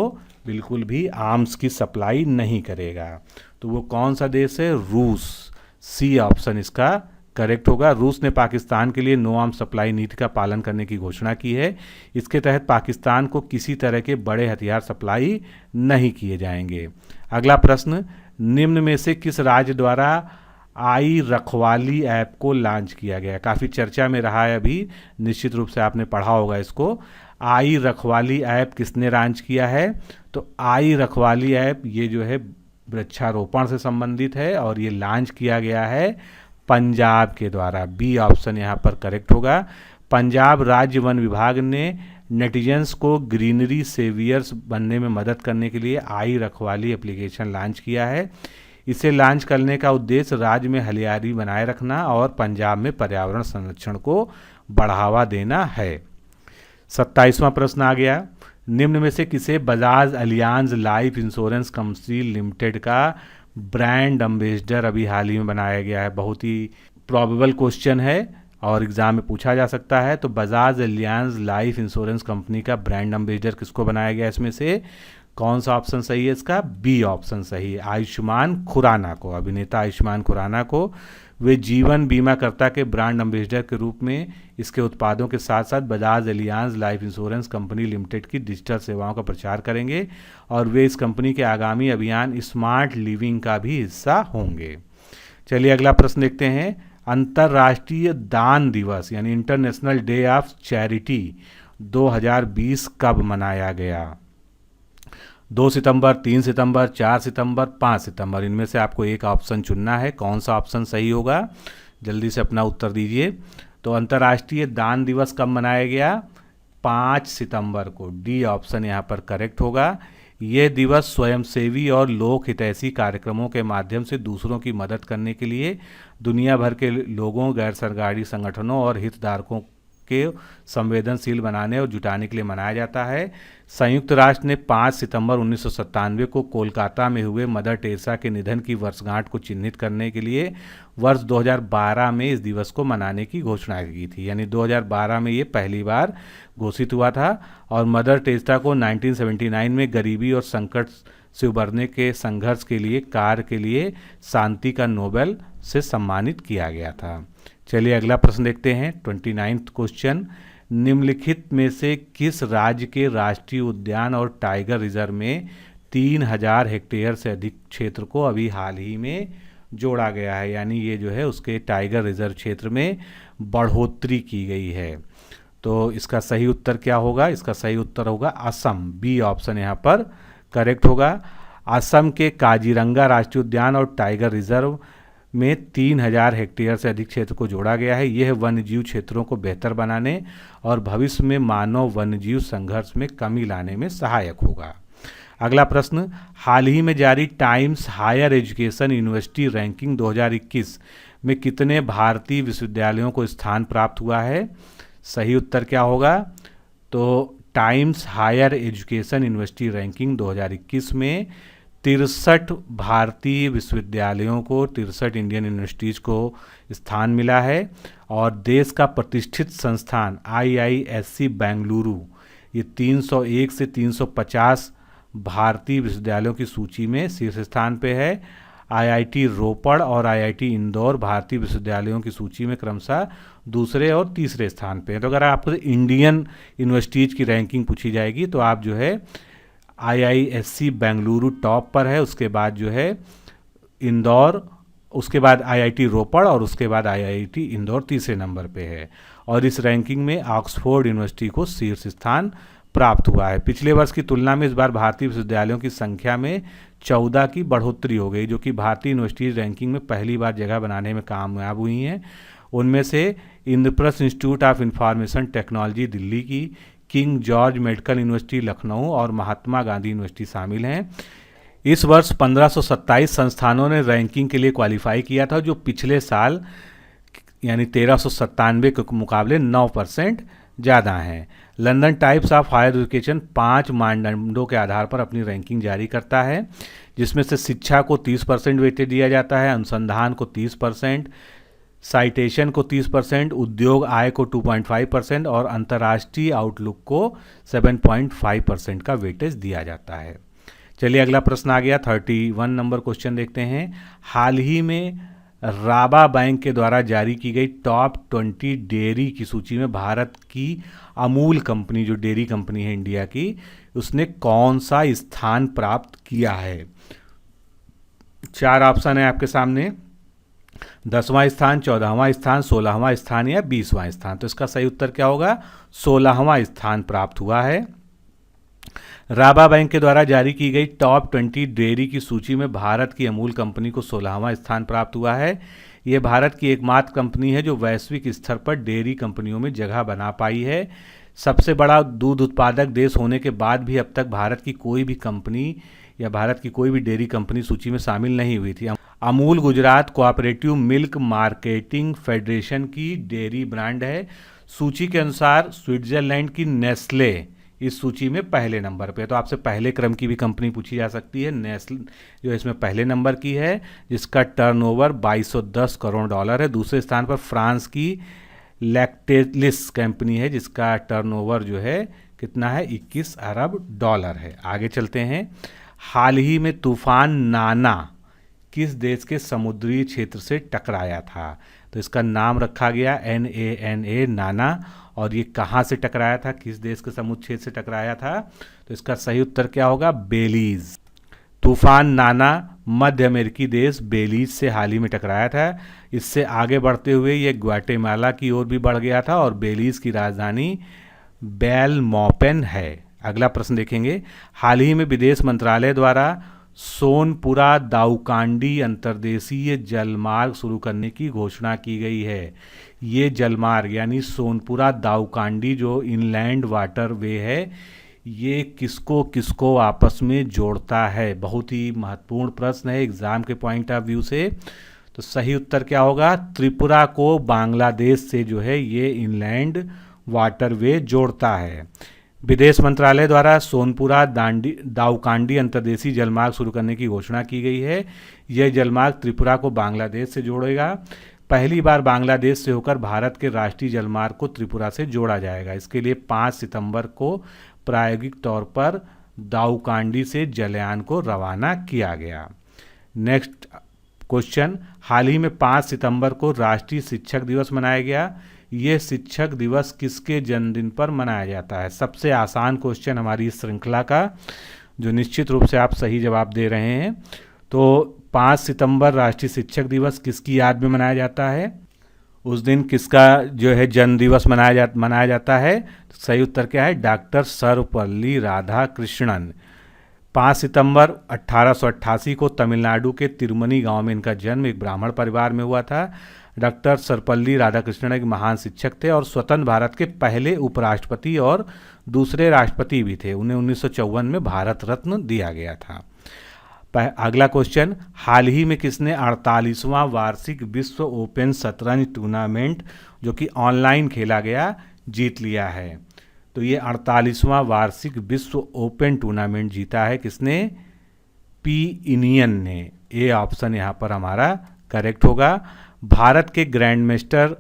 बिल्कुल भी आर्म्स की सप्लाई नहीं करेगा। तो वो कौन सा देश है? रूस, सी ऑप्शन इसका करेक्ट होगा। रूस ने पाकिस्तान के लिए नो आर्म्स सप्लाई नीति का पालन करने की घोषणा की है। इसके तहत पाकिस्तान को किसी तरह के बड़े हथियार सप्लाई नहीं किए जाएंगे। अगला प्रश्न। निम्न में से किस राज्य द्वारा आई रखवाली ऐप को लॉन्च किया गया? काफ़ी चर्चा में रहा है अभी, निश्चित रूप से आपने पढ़ा होगा इसको। आई रखवाली ऐप किसने लॉन्च किया है? तो आई रखवाली ऐप ये जो है वृक्षारोपण से संबंधित है और ये लॉन्च किया गया है पंजाब के द्वारा। बी ऑप्शन यहाँ पर करेक्ट होगा। पंजाब राज्य वन विभाग ने नेटिजन्स को ग्रीनरी सेवियर्स बनने में मदद करने के लिए आई रखवाली एप्लीकेशन लॉन्च किया है। इसे लॉन्च करने का उद्देश्य राज्य में हरियाली बनाए रखना और पंजाब में पर्यावरण संरक्षण को बढ़ावा देना है। 27वां प्रश्न आ गया। निम्न में से किसे Bajaj Allianz life insurance company limited का ब्रांड एम्बेसडर अभी हाल ही में बनाया गया है? बहुत ही प्रॉबेबल क्वेश्चन है और एग्जाम में पूछा जा सकता है। तो Bajaj Allianz life insurance company का ब्रांड एम्बेसडर किसको बनाया गया? इसमें से कौन सा ऑप्शन सही है इसका? बी ऑप्शन सही है, आयुष्मान खुराना को, अभिनेता आयुष्मान खुराना को वे जीवन बीमाकर्ता के ब्रांड एम्बेसडर के रूप में इसके उत्पादों के साथ साथ Bajaj Allianz life insurance company limited की डिजिटल सेवाओं का प्रचार करेंगे और वे इस कंपनी के आगामी अभियान स्मार्ट लिविंग का भी हिस्सा होंगे। चलिए अगला प्रश्न देखते हैं। अंतर्राष्ट्रीय दान दिवस यानी इंटरनेशनल डे ऑफ चैरिटी 2020 कब मनाया गया? 2 सितंबर, 3 सितंबर, 4 सितंबर, 5 सितंबर, इनमें से आपको एक ऑप्शन चुनना है। कौन सा ऑप्शन सही होगा? जल्दी से अपना उत्तर दीजिए। तो अंतर्राष्ट्रीय दान दिवस कब मनाया गया? 5 सितंबर को, डी ऑप्शन यहाँ पर करेक्ट होगा। यह दिवस स्वयंसेवी और लोक हितैषी कार्यक्रमों के माध्यम से दूसरों की मदद करने के लिए दुनिया भर के लोगों, गैर सरकारी संगठनों और हितधारकों के संवेदनशील बनाने और जुटाने के लिए मनाया जाता है। संयुक्त राष्ट्र ने 5 सितंबर 1997 को कोलकाता में हुए मदर टेरेसा के निधन की वर्षगांठ को चिन्हित करने के लिए वर्ष 2012 में इस दिवस को मनाने की घोषणा की थी। यानी 2012 में ये पहली बार घोषित हुआ था। और मदर टेरेसा को 1979 में गरीबी और संकट से उबरने के संघर्ष के लिए कार्य के लिए शांति का नोबेल से सम्मानित किया गया था। चलिए अगला प्रश्न देखते हैं। 29वां क्वेश्चन, निम्नलिखित में से किस राज्य के राष्ट्रीय उद्यान और टाइगर रिजर्व में 3000 हेक्टेयर से अधिक क्षेत्र को अभी हाल ही में जोड़ा गया है? यानी ये जो है उसके टाइगर रिजर्व क्षेत्र में बढ़ोतरी की गई है। तो इसका सही उत्तर क्या होगा? इसका सही उत्तर होगा असम, बी ऑप्शन यहाँ पर करेक्ट होगा। असम के काजीरंगा राष्ट्रीय उद्यान और टाइगर रिजर्व में 3000 हेक्टेयर से अधिक क्षेत्र को जोड़ा गया है। यह वन्यजीव क्षेत्रों को बेहतर बनाने और भविष्य में मानव वन्यजीव संघर्ष में कमी लाने में सहायक होगा। अगला प्रश्न, हाल ही में जारी Times Higher Education University Ranking 2021 में कितने भारतीय विश्वविद्यालयों को स्थान प्राप्त हुआ है? सही उत्तर क्या होगा? तो Times Higher Education University Ranking 2021 में 63 भारतीय विश्वविद्यालयों को, 63 इंडियन यूनिवर्सिटीज़ को स्थान मिला है। और देश का प्रतिष्ठित संस्थान IISc बेंगलुरु ये 301 से 350 भारतीय विश्वविद्यालयों की सूची में शीर्ष स्थान पे है। IIT रोपड़ और IIT इंदौर भारतीय विश्वविद्यालयों की सूची में क्रमशः दूसरे और तीसरे स्थान पे है। तो अगर आपको इंडियन यूनिवर्सिटीज़ की रैंकिंग पूछी जाएगी तो आप जो है IISc बेंगलुरु टॉप पर है, उसके बाद जो है इंदौर, उसके बाद IIT रोपड़ और उसके बाद IIT इंदौर तीसरे नंबर पे है। और इस रैंकिंग में ऑक्सफोर्ड यूनिवर्सिटी को शीर्ष स्थान प्राप्त हुआ है। पिछले वर्ष की तुलना में इस बार भारतीय विश्वविद्यालयों की संख्या में 14 की बढ़ोतरी हो गई, जो कि भारतीय यूनिवर्सिटीज रैंकिंग में पहली बार जगह बनाने में कामयाब हुई हैं। उनमें से Indraprastha institute of information technology Delhi की, King George medical university Lucknow और महात्मा गांधी यूनिवर्सिटी शामिल हैं। इस वर्ष 1527 संस्थानों ने रैंकिंग के लिए क्वालिफाई किया था, जो पिछले साल यानी 1397 के मुकाबले 9% ज़्यादा हैं। London Times of Higher Education 5 मानदंडों के आधार पर अपनी रैंकिंग जारी करता है, जिसमें से शिक्षा को 30% वेटेज दिया जाता है, अनुसंधान को 30%, साइटेशन को 30%, उद्योग आय को 2.5% और अंतर्राष्ट्रीय आउटलुक को 7.5% का वेटेज दिया जाता है। चलिए अगला प्रश्न आ गया। 31 नंबर क्वेश्चन देखते हैं। हाल ही में राबा बैंक के द्वारा जारी की गई टॉप 20 डेयरी की सूची में भारत की अमूल कंपनी, जो डेयरी कंपनी है इंडिया की, उसने कौन सा स्थान प्राप्त किया है? 4 ऑप्शन है आपके सामने, 10वां स्थान, 14वां स्थान, 16वां स्थान या 20वां स्थान। तो इसका सही उत्तर क्या होगा? 16वां स्थान प्राप्त हुआ है। राबा बैंक के द्वारा जारी की गई टॉप 20 डेयरी की सूची में भारत की अमूल कंपनी को 16वां स्थान प्राप्त हुआ है। यह भारत की एकमात्र कंपनी है जो वैश्विक स्तर पर डेयरी कंपनियों में जगह बना पाई है। सबसे बड़ा दूध उत्पादक देश होने के बाद भी अब तक भारत की कोई भी कंपनी या भारत की कोई भी डेयरी कंपनी सूची में शामिल नहीं हुई थी। Amul Gujarat cooperative milk marketing federation की डेयरी ब्रांड है। सूची के अनुसार स्विट्जरलैंड की नेस्ले इस सूची में पहले नंबर पे है। तो आपसे पहले क्रम की भी कंपनी पूछी जा सकती है। नेस्ले जो इसमें पहले नंबर की है, जिसका टर्नओवर 2210 करोड़ डॉलर है। दूसरे स्थान पर फ्रांस की लैक्टेलिस कंपनी है, जिसका टर्नओवर जो है कितना है? 21 अरब डॉलर है। आगे चलते हैं। हाल ही में तूफान नाना किस देश के समुद्री क्षेत्र से टकराया था? तो इसका नाम रखा गया NANA, नाना। और ये कहाँ से टकराया था, किस देश के समुद्र क्षेत्र से टकराया था? तो इसका सही उत्तर क्या होगा? बेलीज। तूफान नाना मध्य अमेरिकी देश बेलीज से हाल ही में टकराया था। इससे आगे बढ़ते हुए ये ग्वाटेमाला की ओर भी बढ़ गया था और बेलीज की राजधानी बेलमोपेन है। अगला प्रश्न देखेंगे। हाल ही में विदेश मंत्रालय द्वारा सोनपुरा दाउकांडी अंतर्देशीय जलमार्ग शुरू करने की घोषणा की गई है। ये जलमार्ग यानी सोनपुरा दाउकांडी जो इनलैंड वाटरवे है, ये किसको किसको आपस में जोड़ता है? बहुत ही महत्वपूर्ण प्रश्न है एग्जाम के पॉइंट ऑफ व्यू से। तो सही उत्तर क्या होगा? त्रिपुरा को बांग्लादेश से जो है ये इनलैंड वाटरवे जोड़ता है। विदेश मंत्रालय द्वारा सोनपुरा दाउकांडी अंतर्देशीय जलमार्ग शुरू करने की घोषणा की गई है। यह जलमार्ग त्रिपुरा को बांग्लादेश से जोड़ेगा। पहली बार बांग्लादेश से होकर भारत के राष्ट्रीय जलमार्ग को त्रिपुरा से जोड़ा जाएगा। इसके लिए 5 सितंबर को प्रायोगिक तौर पर दाउकांडी से जलयान को रवाना किया गया। नेक्स्ट क्वेश्चन, हाल ही में 5 सितंबर को राष्ट्रीय शिक्षक दिवस मनाया गया। ये शिक्षक दिवस किसके जन्मदिन पर मनाया जाता है? सबसे आसान क्वेश्चन हमारी इस श्रृंखला का, जो निश्चित रूप से आप सही जवाब दे रहे हैं। तो 5 सितंबर राष्ट्रीय शिक्षक दिवस किसकी याद में मनाया जाता है? उस दिन किसका जो है जन्म दिवस मनाया जाता है? तो सही उत्तर क्या है? डॉक्टर सर्वपल्ली राधाकृष्णन। 5 सितंबर 1888 को तमिलनाडु के तिरुमनी गांव में इनका जन्म एक ब्राह्मण परिवार में हुआ था। डॉक्टर सर्वपल्ली राधाकृष्णन एक महान शिक्षक थे और स्वतंत्र भारत के पहले उपराष्ट्रपति और दूसरे राष्ट्रपति भी थे। उन्हें 1954 में भारत रत्न दिया गया था। अगला क्वेश्चन, हाल ही में किसने 48वां वार्षिक विश्व ओपन शतरंज टूर्नामेंट जो कि ऑनलाइन खेला गया जीत लिया है? तो ये 48वां वार्षिक विश्व ओपन टूर्नामेंट जीता है किसने? पी इनियन ने। ए ऑप्शन यहाँ पर हमारा करेक्ट होगा। भारत के ग्रैंड मास्टर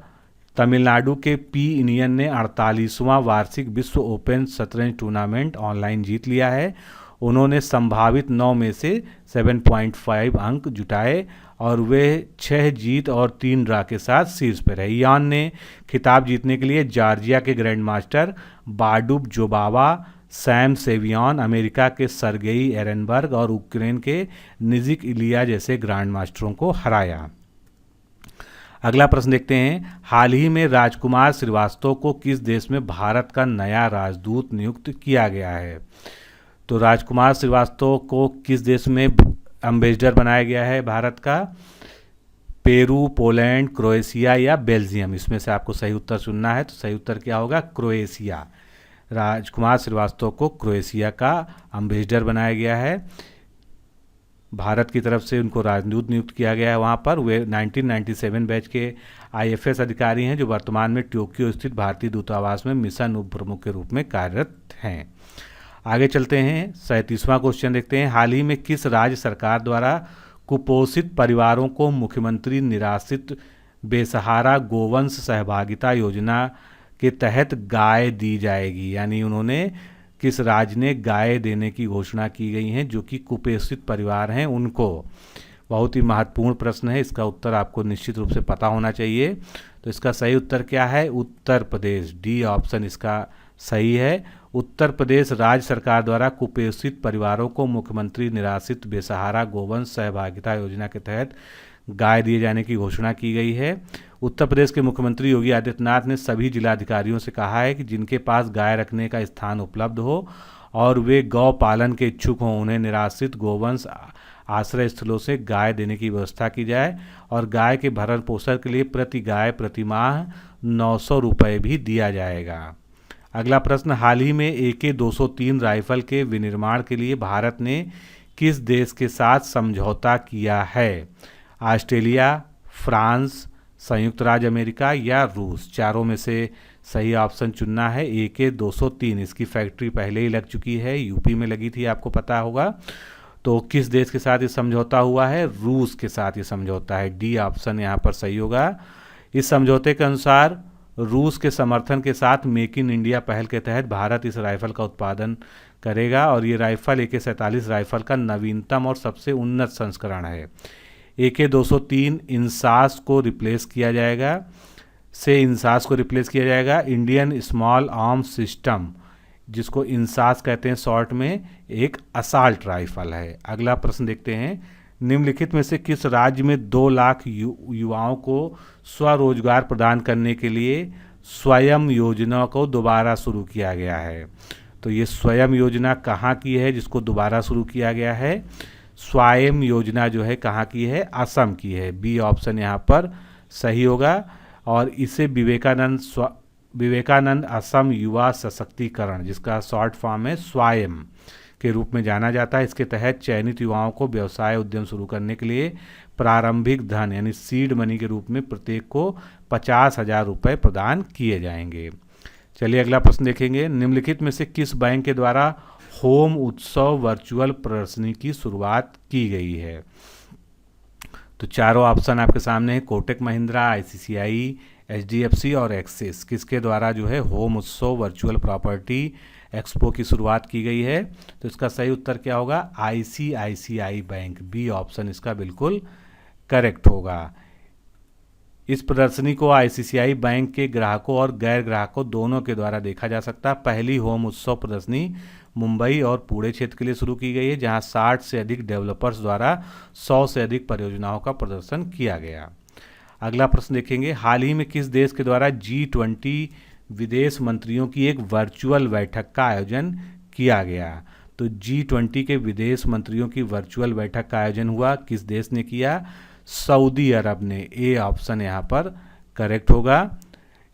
तमिलनाडु के पी इनियन ने 48वां वार्षिक विश्व ओपन शतरंज टूर्नामेंट ऑनलाइन जीत लिया है। उन्होंने संभावित 9 में से 7.5 अंक जुटाए और वे 6 जीत और 3 ड्रा के साथ शीर्ष पर रहे। यान ने खिताब जीतने के लिए जॉर्जिया के ग्रैंड मास्टर बाडुब जोबावा, सैम सेवियन, अमेरिका के सरगेई एरनबर्ग और यूक्रेन के निजिक इलिया जैसे ग्रैंड मास्टरों को हराया। अगला प्रश्न देखते हैं, हाल ही में राजकुमार श्रीवास्तव को किस देश में भारत का नया राजदूत नियुक्त किया गया है? तो राजकुमार श्रीवास्तव को किस देश में एम्बेसडर बनाया गया है भारत का? पेरू, पोलैंड, क्रोएशिया या बेल्जियम? इसमें से आपको सही उत्तर चुनना है। तो सही उत्तर क्या होगा? क्रोएशिया। राजकुमार श्रीवास्तव को क्रोएशिया का एम्बेसडर बनाया गया है। भारत की तरफ से उनको राजदूत नियुक्त किया गया है वहाँ पर। वे 1997 बैच के IFS अधिकारी हैं जो वर्तमान में टोक्यो स्थित भारतीय दूतावास में मिशन उप प्रमुख के रूप में कार्यरत हैं। आगे चलते हैं, 37वां क्वेश्चन देखते हैं, हाल ही में किस राज्य सरकार द्वारा कुपोषित परिवारों को मुख्यमंत्री निराश्रित बेसहारा गोवंश सहभागिता योजना के तहत गाय दी जाएगी? यानी उन्होंने किस राज्य ने गाय देने की घोषणा की गई है जो कि कुपोषित परिवार हैं उनको? बहुत ही महत्वपूर्ण प्रश्न है, इसका उत्तर आपको निश्चित रूप से पता होना चाहिए। तो इसका सही उत्तर क्या है? उत्तर प्रदेश। डी ऑप्शन इसका सही है। उत्तर प्रदेश राज्य सरकार द्वारा कुपोषित परिवारों को मुख्यमंत्री निराश्रित बेसहारा गोवंश सहभागिता योजना के तहत गाय दिए जाने की घोषणा की गई है। उत्तर प्रदेश के मुख्यमंत्री योगी आदित्यनाथ ने सभी जिलाधिकारियों से कहा है कि जिनके पास गाय रखने का स्थान उपलब्ध हो और वे गौ पालन के इच्छुक हों, उन्हें निराश्रित गोवंश आश्रय स्थलों से गाय देने की व्यवस्था की जाए और गाय के भरण पोषण के लिए प्रति गाय प्रति माह 900 रुपये भी दिया जाएगा। अगला प्रश्न, हाल ही में AK-203 राइफल के विनिर्माण के लिए भारत ने किस देश के साथ समझौता किया है? ऑस्ट्रेलिया, फ्रांस, संयुक्त राज्य अमेरिका या रूस? चारों में से सही ऑप्शन चुनना है। AK-203 इसकी फैक्ट्री पहले ही लग चुकी है, यूपी में लगी थी, आपको पता होगा। तो किस देश के साथ ये समझौता हुआ है? रूस के साथ ये समझौता है। डी ऑप्शन यहाँ पर सही होगा। इस समझौते के अनुसार रूस के समर्थन के साथ मेक इन इंडिया पहल के तहत भारत इस राइफल का उत्पादन करेगा और ये राइफल AK-47 राइफल का नवीनतम और सबसे उन्नत संस्करण है। AK-203 इंसास को रिप्लेस किया जाएगा इंडियन स्मॉल आर्म्स सिस्टम, जिसको इंसास कहते हैं शॉर्ट में, एक असाल्ट राइफल है। अगला प्रश्न देखते हैं, निम्नलिखित में से किस राज्य में 2 लाख युवाओं को स्वरोजगार प्रदान करने के लिए स्वयं योजना को दोबारा शुरू किया गया है? तो ये स्वयं योजना कहाँ की है जिसको दोबारा शुरू किया गया है? स्वायम योजना जो है कहाँ की है, असम की है। बी ऑप्शन यहाँ पर सही होगा। और इसे विवेकानंद असम युवा सशक्तिकरण, जिसका शॉर्ट फॉर्म है स्वायम, के रूप में जाना जाता है। इसके तहत चयनित युवाओं को व्यवसाय उद्यम शुरू करने के लिए प्रारंभिक धन यानी सीड मनी के रूप में प्रत्येक को 50,000 रुपये प्रदान किए जाएंगे। चलिए अगला प्रश्न देखेंगे। निम्नलिखित में से किस बैंक के द्वारा होम उत्सव वर्चुअल प्रदर्शनी की शुरुआत की गई है? तो चारों ऑप्शन आपके सामने है। कोटक महिंद्रा, आईसीआईसीआई, एचडीएफसी और एक्सिस। किसके द्वारा जो है होम उत्सव वर्चुअल प्रॉपर्टी एक्सपो की शुरुआत की गई है? तो इसका सही उत्तर क्या होगा? ICICI bank. बी ऑप्शन इसका बिल्कुल करेक्ट होगा। इस प्रदर्शनी को आईसीआईसीआई बैंक के ग्राहकों और गैर ग्राहकों दोनों के द्वारा देखा जा सकता है। पहली होम उत्सव प्रदर्शनी मुंबई और पुणे क्षेत्र के लिए शुरू की गई है, जहां 60 से अधिक डेवलपर्स द्वारा 100 से अधिक परियोजनाओं का प्रदर्शन किया गया। अगला प्रश्न देखेंगे। हाल ही में किस देश के द्वारा G20 विदेश मंत्रियों की एक वर्चुअल बैठक का आयोजन किया गया? तो G20 के विदेश मंत्रियों की वर्चुअल बैठक का आयोजन हुआ, किस देश ने किया? सऊदी अरब ने। ए ऑप्शन यहाँ पर करेक्ट होगा।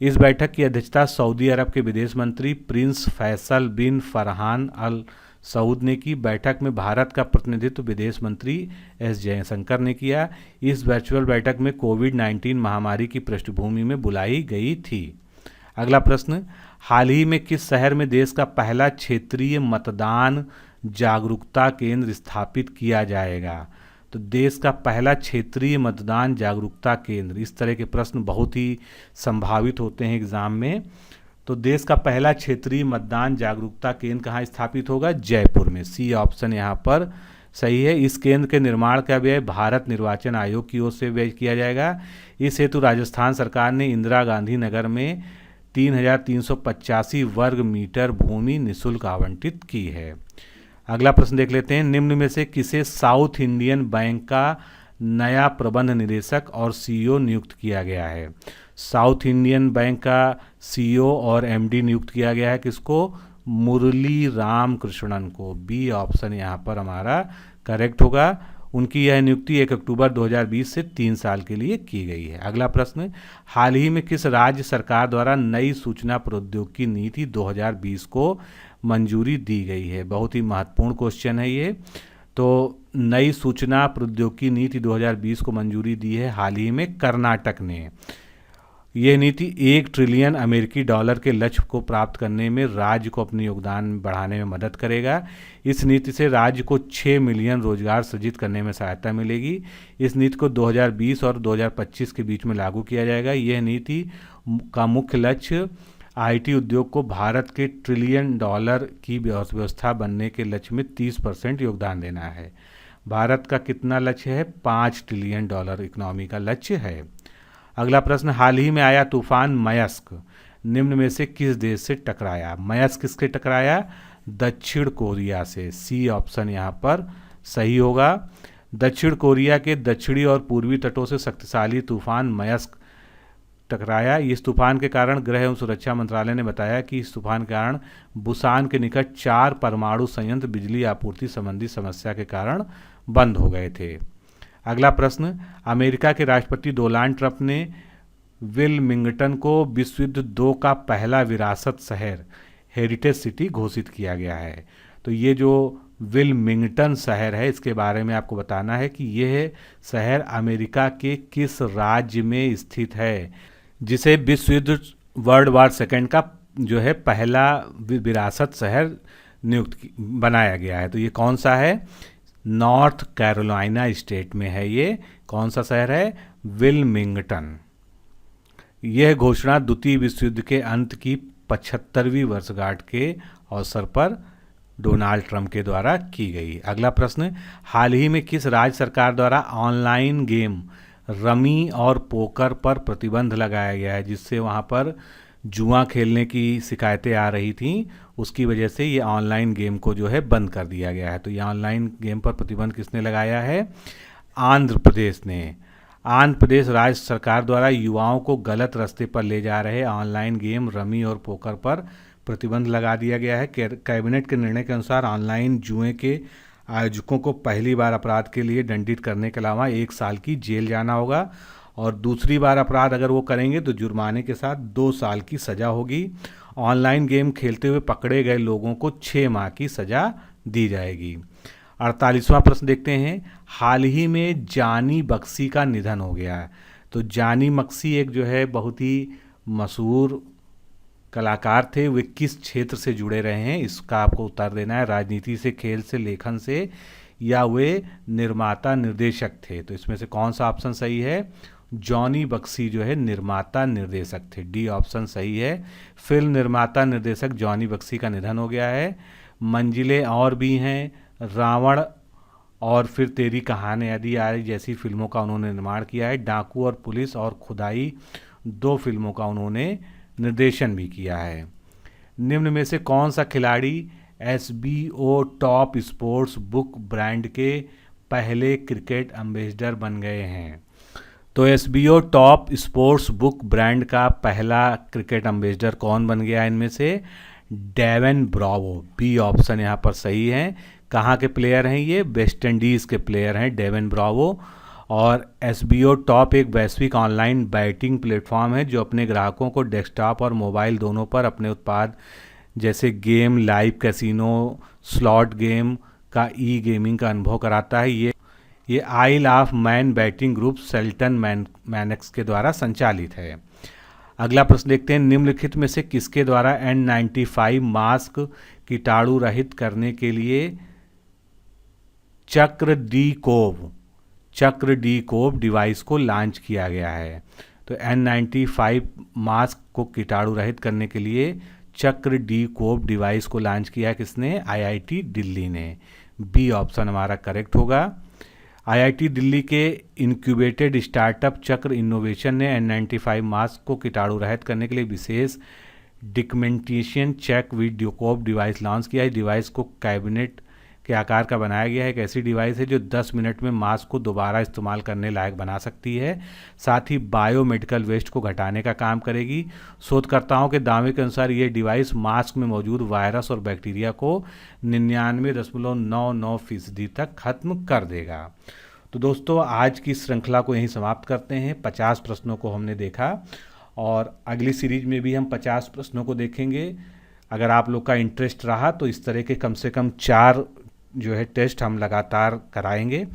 इस बैठक की अध्यक्षता सऊदी अरब के विदेश मंत्री प्रिंस फैसल बिन फरहान अल सऊद ने की। बैठक में भारत का प्रतिनिधित्व विदेश मंत्री एस जयशंकर ने किया। इस वर्चुअल बैठक में कोविड-19 महामारी की पृष्ठभूमि में बुलाई गई थी। अगला प्रश्न। हाल ही में किस शहर में देश का पहला क्षेत्रीय मतदान जागरूकता केंद्र स्थापित किया जाएगा? तो देश का पहला क्षेत्रीय मतदान जागरूकता केंद्र, इस तरह के प्रश्न बहुत ही संभावित होते हैं एग्जाम में। तो देश का पहला क्षेत्रीय मतदान जागरूकता केंद्र कहाँ स्थापित होगा? जयपुर में। सी ऑप्शन यहाँ पर सही है। इस केंद्र के निर्माण का व्यय भारत निर्वाचन आयोग की ओर से व्यय किया जाएगा। इस हेतु राजस्थान सरकार ने इंदिरा गांधी नगर में 3,385 वर्ग मीटर भूमि निःशुल्क आवंटित की है। अगला प्रश्न देख लेते हैं। निम्न में से किसे साउथ इंडियन बैंक का नया प्रबंध निदेशक और सीईओ नियुक्त किया गया है? साउथ इंडियन बैंक का सीईओ और एमडी नियुक्त किया गया है किसको? मुरली राम कृष्णन को। बी ऑप्शन यहाँ पर हमारा करेक्ट होगा। उनकी यह नियुक्ति 1 अक्टूबर 2020 से 3 साल के लिए की गई है। अगला प्रश्न। हाल ही में किस राज्य सरकार द्वारा नई सूचना प्रौद्योगिकी नीति 2020 को मंजूरी दी गई है? बहुत ही महत्वपूर्ण क्वेश्चन है ये। तो नई सूचना प्रौद्योगिकी नीति 2020 को मंजूरी दी है हाल ही में कर्नाटक ने। यह नीति $1 ट्रिलियन अमेरिकी डॉलर के लक्ष्य को प्राप्त करने में राज्य को अपने योगदान बढ़ाने में मदद करेगा। इस नीति से राज्य को 6 मिलियन रोजगार सृजित करने में सहायता मिलेगी। इस नीति को 2020 और 2025 के बीच में लागू किया जाएगा। यह नीति का मुख्य लक्ष्य आईटी उद्योग को भारत के $1 ट्रिलियन की व्यवस्था बनने के लक्ष्य में 30% योगदान देना है। भारत का कितना लक्ष्य है? $5 ट्रिलियन इकोनॉमी का लक्ष्य है। अगला प्रश्न। हाल ही में आया तूफान मयस्क निम्न में से किस देश से टकराया? मयस्क किसके टकराया? दक्षिण कोरिया से। सी ऑप्शन यहाँ पर सही होगा। दक्षिण कोरिया के दक्षिणी और पूर्वी तटों से शक्तिशाली तूफान मयस्क टकराया। इस तूफान के कारण गृह एवं सुरक्षा मंत्रालय ने बताया कि इस तूफान के कारण बुसान के निकट 4 परमाणु संयंत्र बिजली आपूर्ति संबंधी समस्या के कारण बंद हो गए थे। अगला प्रश्न। अमेरिका के राष्ट्रपति डोनाल्ड ट्रंप ने विलमिंगटन को विश्व युद्ध 2 का पहला विरासत शहर हेरिटेज सिटी घोषित किया गया है। तो ये जो विलमिंगटन शहर है इसके बारे में आपको बताना है कि यह शहर अमेरिका के किस राज्य में स्थित है, जिसे विश्व युद्ध वर्ल्ड वार सेकेंड का जो है पहला विरासत शहर बनाया गया है। तो ये कौन सा है? नॉर्थ कैरोलिना स्टेट में है। ये कौन सा शहर है? विलमिंगटन। यह घोषणा द्वितीय विश्व युद्ध के अंत की 75वीं वर्षगांठ के अवसर पर डोनाल्ड ट्रंप के द्वारा की गई। अगला प्रश्न। हाल ही में किस राज्य सरकार द्वारा ऑनलाइन गेम रमी और पोकर पर प्रतिबंध लगाया गया है, जिससे वहाँ पर जुआ खेलने की शिकायतें आ रही थीं, उसकी वजह से ये ऑनलाइन गेम को जो है बंद कर दिया गया है। तो ये ऑनलाइन गेम पर प्रतिबंध किसने लगाया है? आंध्र प्रदेश ने। आंध्र प्रदेश राज्य सरकार द्वारा युवाओं को गलत रास्ते पर ले जा रहे ऑनलाइन गेम रमी और पोकर पर प्रतिबंध लगा दिया गया है। कैबिनेट के निर्णय के अनुसार ऑनलाइन जुए के आयोजकों को पहली बार अपराध के लिए दंडित करने के अलावा 1 साल की जेल जाना होगा और दूसरी बार अपराध अगर वो करेंगे तो जुर्माने के साथ 2 साल की सज़ा होगी। ऑनलाइन गेम खेलते हुए पकड़े गए लोगों को 6 माह की सज़ा दी जाएगी। 48वां प्रश्न देखते हैं। हाल ही में जानी बख्शी का निधन हो गया है। तो जानी बख्शी एक जो है बहुत ही मशहूर कलाकार थे। वे किस क्षेत्र से जुड़े रहे हैं, इसका आपको उत्तर देना है। राजनीति से, खेल से, लेखन से, या वे निर्माता निर्देशक थे। तो इसमें से कौन सा ऑप्शन सही है? जॉनी बख्शी जो है निर्माता निर्देशक थे। डी ऑप्शन सही है। फिल्म निर्माता निर्देशक जॉनी बख्शी का निधन हो गया है। मंजिलें और भी हैं, रावण और फिर तेरी कहानी आदि आई जैसी फिल्मों का उन्होंने निर्माण किया है। डाकू और पुलिस और खुदाई 2 फिल्मों का उन्होंने निर्देशन भी किया है। निम्न में से कौन सा खिलाड़ी SBO top sports book brand के पहले क्रिकेट एम्बेसडर बन गए हैं? तो SBO top sports book brand का पहला क्रिकेट एम्बेसडर कौन बन गया इनमें से? Devon Bravo. बी ऑप्शन यहाँ पर सही है। कहाँ के प्लेयर हैं ये? वेस्ट इंडीज़ के प्लेयर हैं डेवन ब्रावो। और एसबीओ टॉप एक वैश्विक ऑनलाइन बैटिंग प्लेटफॉर्म है जो अपने ग्राहकों को डेस्कटॉप और मोबाइल दोनों पर अपने उत्पाद जैसे game, live casino, slot game का ई गेमिंग का अनुभव कराता है। ये Isle of Man betting group Celton Manx के द्वारा संचालित है। अगला प्रश्न देखते हैं। निम्नलिखित में से किसके द्वारा N95 मास्क कीटाणु रहित करने के लिए चक्र डी कोव डिवाइस को लॉन्च किया गया है? तो N95 मास्क को कीटाणु रहित करने के लिए चक्र डी कोव डिवाइस को लॉन्च किया किसने? आईआईटी दिल्ली ने। बी ऑप्शन हमारा करेक्ट होगा। आईआईटी दिल्ली के इंक्यूबेटेड स्टार्टअप चक्र इनोवेशन ने N95 मास्क को कीटाणु रहित करने के लिए विशेष डिकमेंटेशन चेक विद ड्यूकोव डिवाइस लॉन्च किया है। डिवाइस को कैबिनेट के आकार का बनाया गया है। एक ऐसी डिवाइस है जो 10 मिनट में मास्क को दोबारा इस्तेमाल करने लायक बना सकती है। साथ ही बायोमेडिकल वेस्ट को घटाने का काम करेगी। शोधकर्ताओं के दावे के अनुसार ये डिवाइस मास्क में मौजूद वायरस और बैक्टीरिया को 99.99% तक खत्म कर देगा। तो दोस्तों आज की श्रृंखला को यहीं समाप्त करते हैं। 50 प्रश्नों को हमने देखा और अगली सीरीज में भी हम 50 प्रश्नों को देखेंगे। अगर आप लोग का इंटरेस्ट रहा तो इस तरह के कम से कम 4 जो है टेस्ट हम लगातार कराएंगे।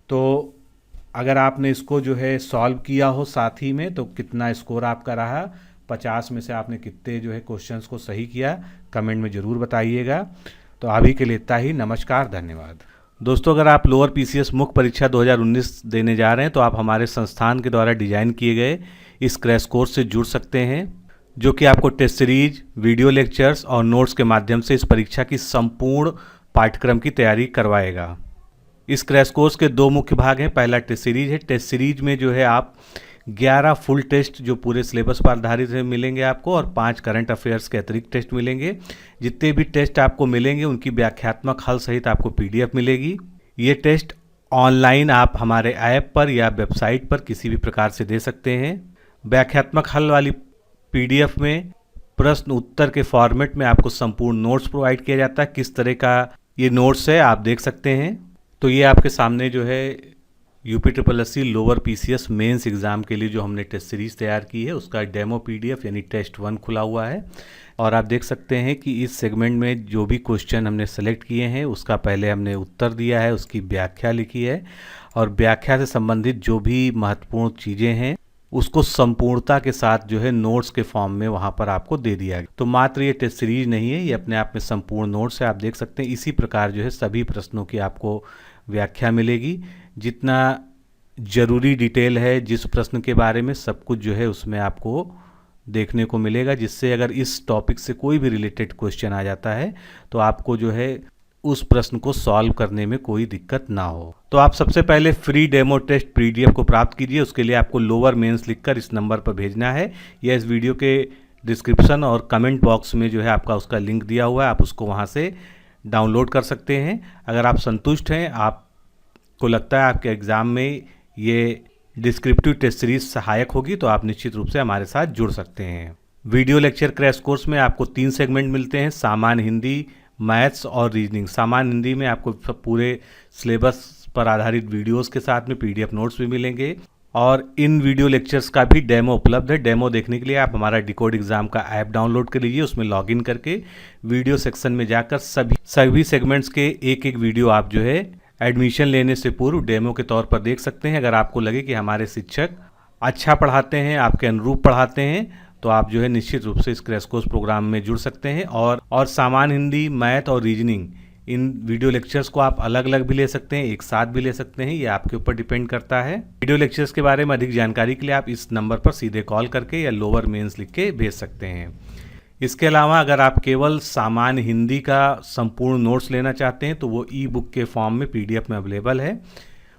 तो अगर आपने इसको जो है सॉल्व किया हो साथ ही में तो कितना स्कोर आपका रहा, 50 में से आपने कितने जो है क्वेश्चंस को सही किया, कमेंट में ज़रूर बताइएगा। तो अभी के लिए इतना ही। नमस्कार, धन्यवाद। दोस्तों अगर आप लोअर पीसीएस मुख्य परीक्षा 2019 देने जा रहे हैं तो आप हमारे संस्थान के द्वारा डिजाइन किए गए इस क्रैश कोर्स से जुड़ सकते हैं, जो कि आपको टेस्ट सीरीज, वीडियो लेक्चर्स और नोट्स के माध्यम से इस परीक्षा की संपूर्ण पाठ्यक्रम की तैयारी करवाएगा। इस क्रैश कोर्स के 2 मुख्य भाग हैं। पहला टेस्ट सीरीज है। टेस्ट सीरीज में जो है आप 11 फुल टेस्ट जो पूरे सिलेबस पर आधारित है मिलेंगे आपको, और 5 करंट अफेयर्स के अतिरिक्त टेस्ट मिलेंगे। जितने भी टेस्ट आपको मिलेंगे उनकी व्याख्यात्मक हल सहित आपको पीडीएफ मिलेगी। ये टेस्ट ऑनलाइन आप हमारे ऐप पर या वेबसाइट पर किसी भी प्रकार से दे सकते हैं। व्याख्यात्मक हल वाली पीडीएफ में प्रश्न उत्तर के फॉर्मेट में आपको संपूर्ण नोट्स प्रोवाइड किया जाता है। किस तरह का ये नोट्स है आप देख सकते हैं। तो ये आपके सामने जो है UPSSC lower PCS mains exam के लिए जो हमने टेस्ट सीरीज़ तैयार की है उसका डेमो पीडीएफ यानी टेस्ट 1 खुला हुआ है। और आप देख सकते हैं कि इस सेगमेंट में जो भी क्वेश्चन हमने सेलेक्ट किए हैं उसका पहले हमने उत्तर दिया है, उसकी व्याख्या लिखी है, और व्याख्या से संबंधित जो भी महत्वपूर्ण चीज़ें हैं उसको संपूर्णता के साथ जो है नोट्स के फॉर्म में वहाँ पर आपको दे दिया गया। तो मात्र ये टेस्ट सीरीज नहीं है, ये अपने आप में संपूर्ण नोट्स है। आप देख सकते हैं इसी प्रकार जो है सभी प्रश्नों की आपको व्याख्या मिलेगी। जितना ज़रूरी डिटेल है जिस प्रश्न के बारे में सब कुछ जो है उसमें आपको देखने को मिलेगा, जिससे अगर इस टॉपिक से कोई भी रिलेटेड क्वेश्चन आ जाता है तो आपको जो है उस प्रश्न को सॉल्व करने में कोई दिक्कत ना हो। तो आप सबसे पहले फ्री डेमो टेस्ट पीडीएफ को प्राप्त कीजिए। उसके लिए आपको लोअर मेंस लिखकर इस नंबर पर भेजना है, या इस वीडियो के डिस्क्रिप्शन और कमेंट बॉक्स में जो है आपका उसका लिंक दिया हुआ है, आप उसको वहाँ से डाउनलोड कर सकते हैं। अगर आप संतुष्ट हैं, आपको लगता है आपके एग्ज़ाम में ये डिस्क्रिप्टिव टेस्ट सीरीज सहायक होगी, तो आप निश्चित रूप से हमारे साथ जुड़ सकते हैं। वीडियो लेक्चर क्रैश कोर्स में आपको 3 सेगमेंट मिलते हैं। सामान्य हिंदी, मैथ्स और रीजनिंग। सामान्य हिंदी में आपको पूरे सिलेबस पर आधारित वीडियोस के साथ में पीडीएफ नोट्स भी मिलेंगे और इन वीडियो लेक्चर्स का भी डेमो उपलब्ध है। डेमो देखने के लिए आप हमारा डिकोड एग्जाम का ऐप डाउनलोड कर लीजिए, उसमें लॉगिन करके वीडियो सेक्शन में जाकर सभी सेगमेंट्स के एक एक वीडियो आप जो है एडमिशन लेने से पूर्व डेमो के तौर पर देख सकते हैं। अगर आपको लगे कि हमारे शिक्षक अच्छा पढ़ाते हैं, आपके अनुरूप पढ़ाते हैं, तो आप जो है निश्चित रूप से इस क्रैश कोर्स प्रोग्राम में जुड़ सकते हैं। और सामान्य हिंदी, मैथ और रीजनिंग इन वीडियो लेक्चर्स को आप अलग अलग भी ले सकते हैं, एक साथ भी ले सकते हैं, ये आपके ऊपर डिपेंड करता है। वीडियो लेक्चर्स के बारे में अधिक जानकारी के लिए आप इस नंबर पर सीधे कॉल करके या लोअर मेंस लिख के भेज सकते हैं। इसके अलावा अगर आप केवल सामान्य हिंदी का संपूर्ण नोट्स लेना चाहते हैं तो वो ई बुक के फॉर्म में पीडीएफ में अवेलेबल है।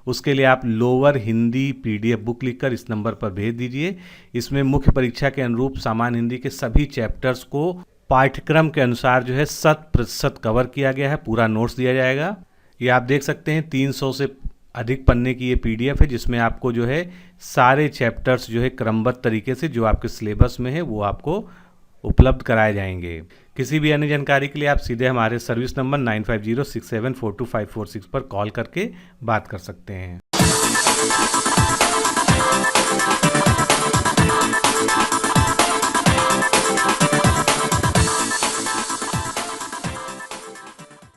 उसके लिए आप लोअर हिंदी पीडीएफ बुक लिखकर इस नंबर पर भेज दीजिए। इसमें मुख्य परीक्षा के अनुरूप सामान्य हिंदी के सभी चैप्टर्स को पाठ्यक्रम के अनुसार जो है 100% कवर किया गया है, पूरा नोट्स दिया जाएगा। ये आप देख सकते हैं 300 से अधिक पन्ने की ये पीडीएफ है, जिसमें आपको जो है सारे चैप्टर्स जो है क्रमबद्ध तरीके से जो आपके सिलेबस में है वो आपको उपलब्ध कराए जाएंगे। किसी भी अन्य जानकारी के लिए आप सीधे हमारे सर्विस नंबर 9506742546 पर कॉल करके बात कर सकते हैं।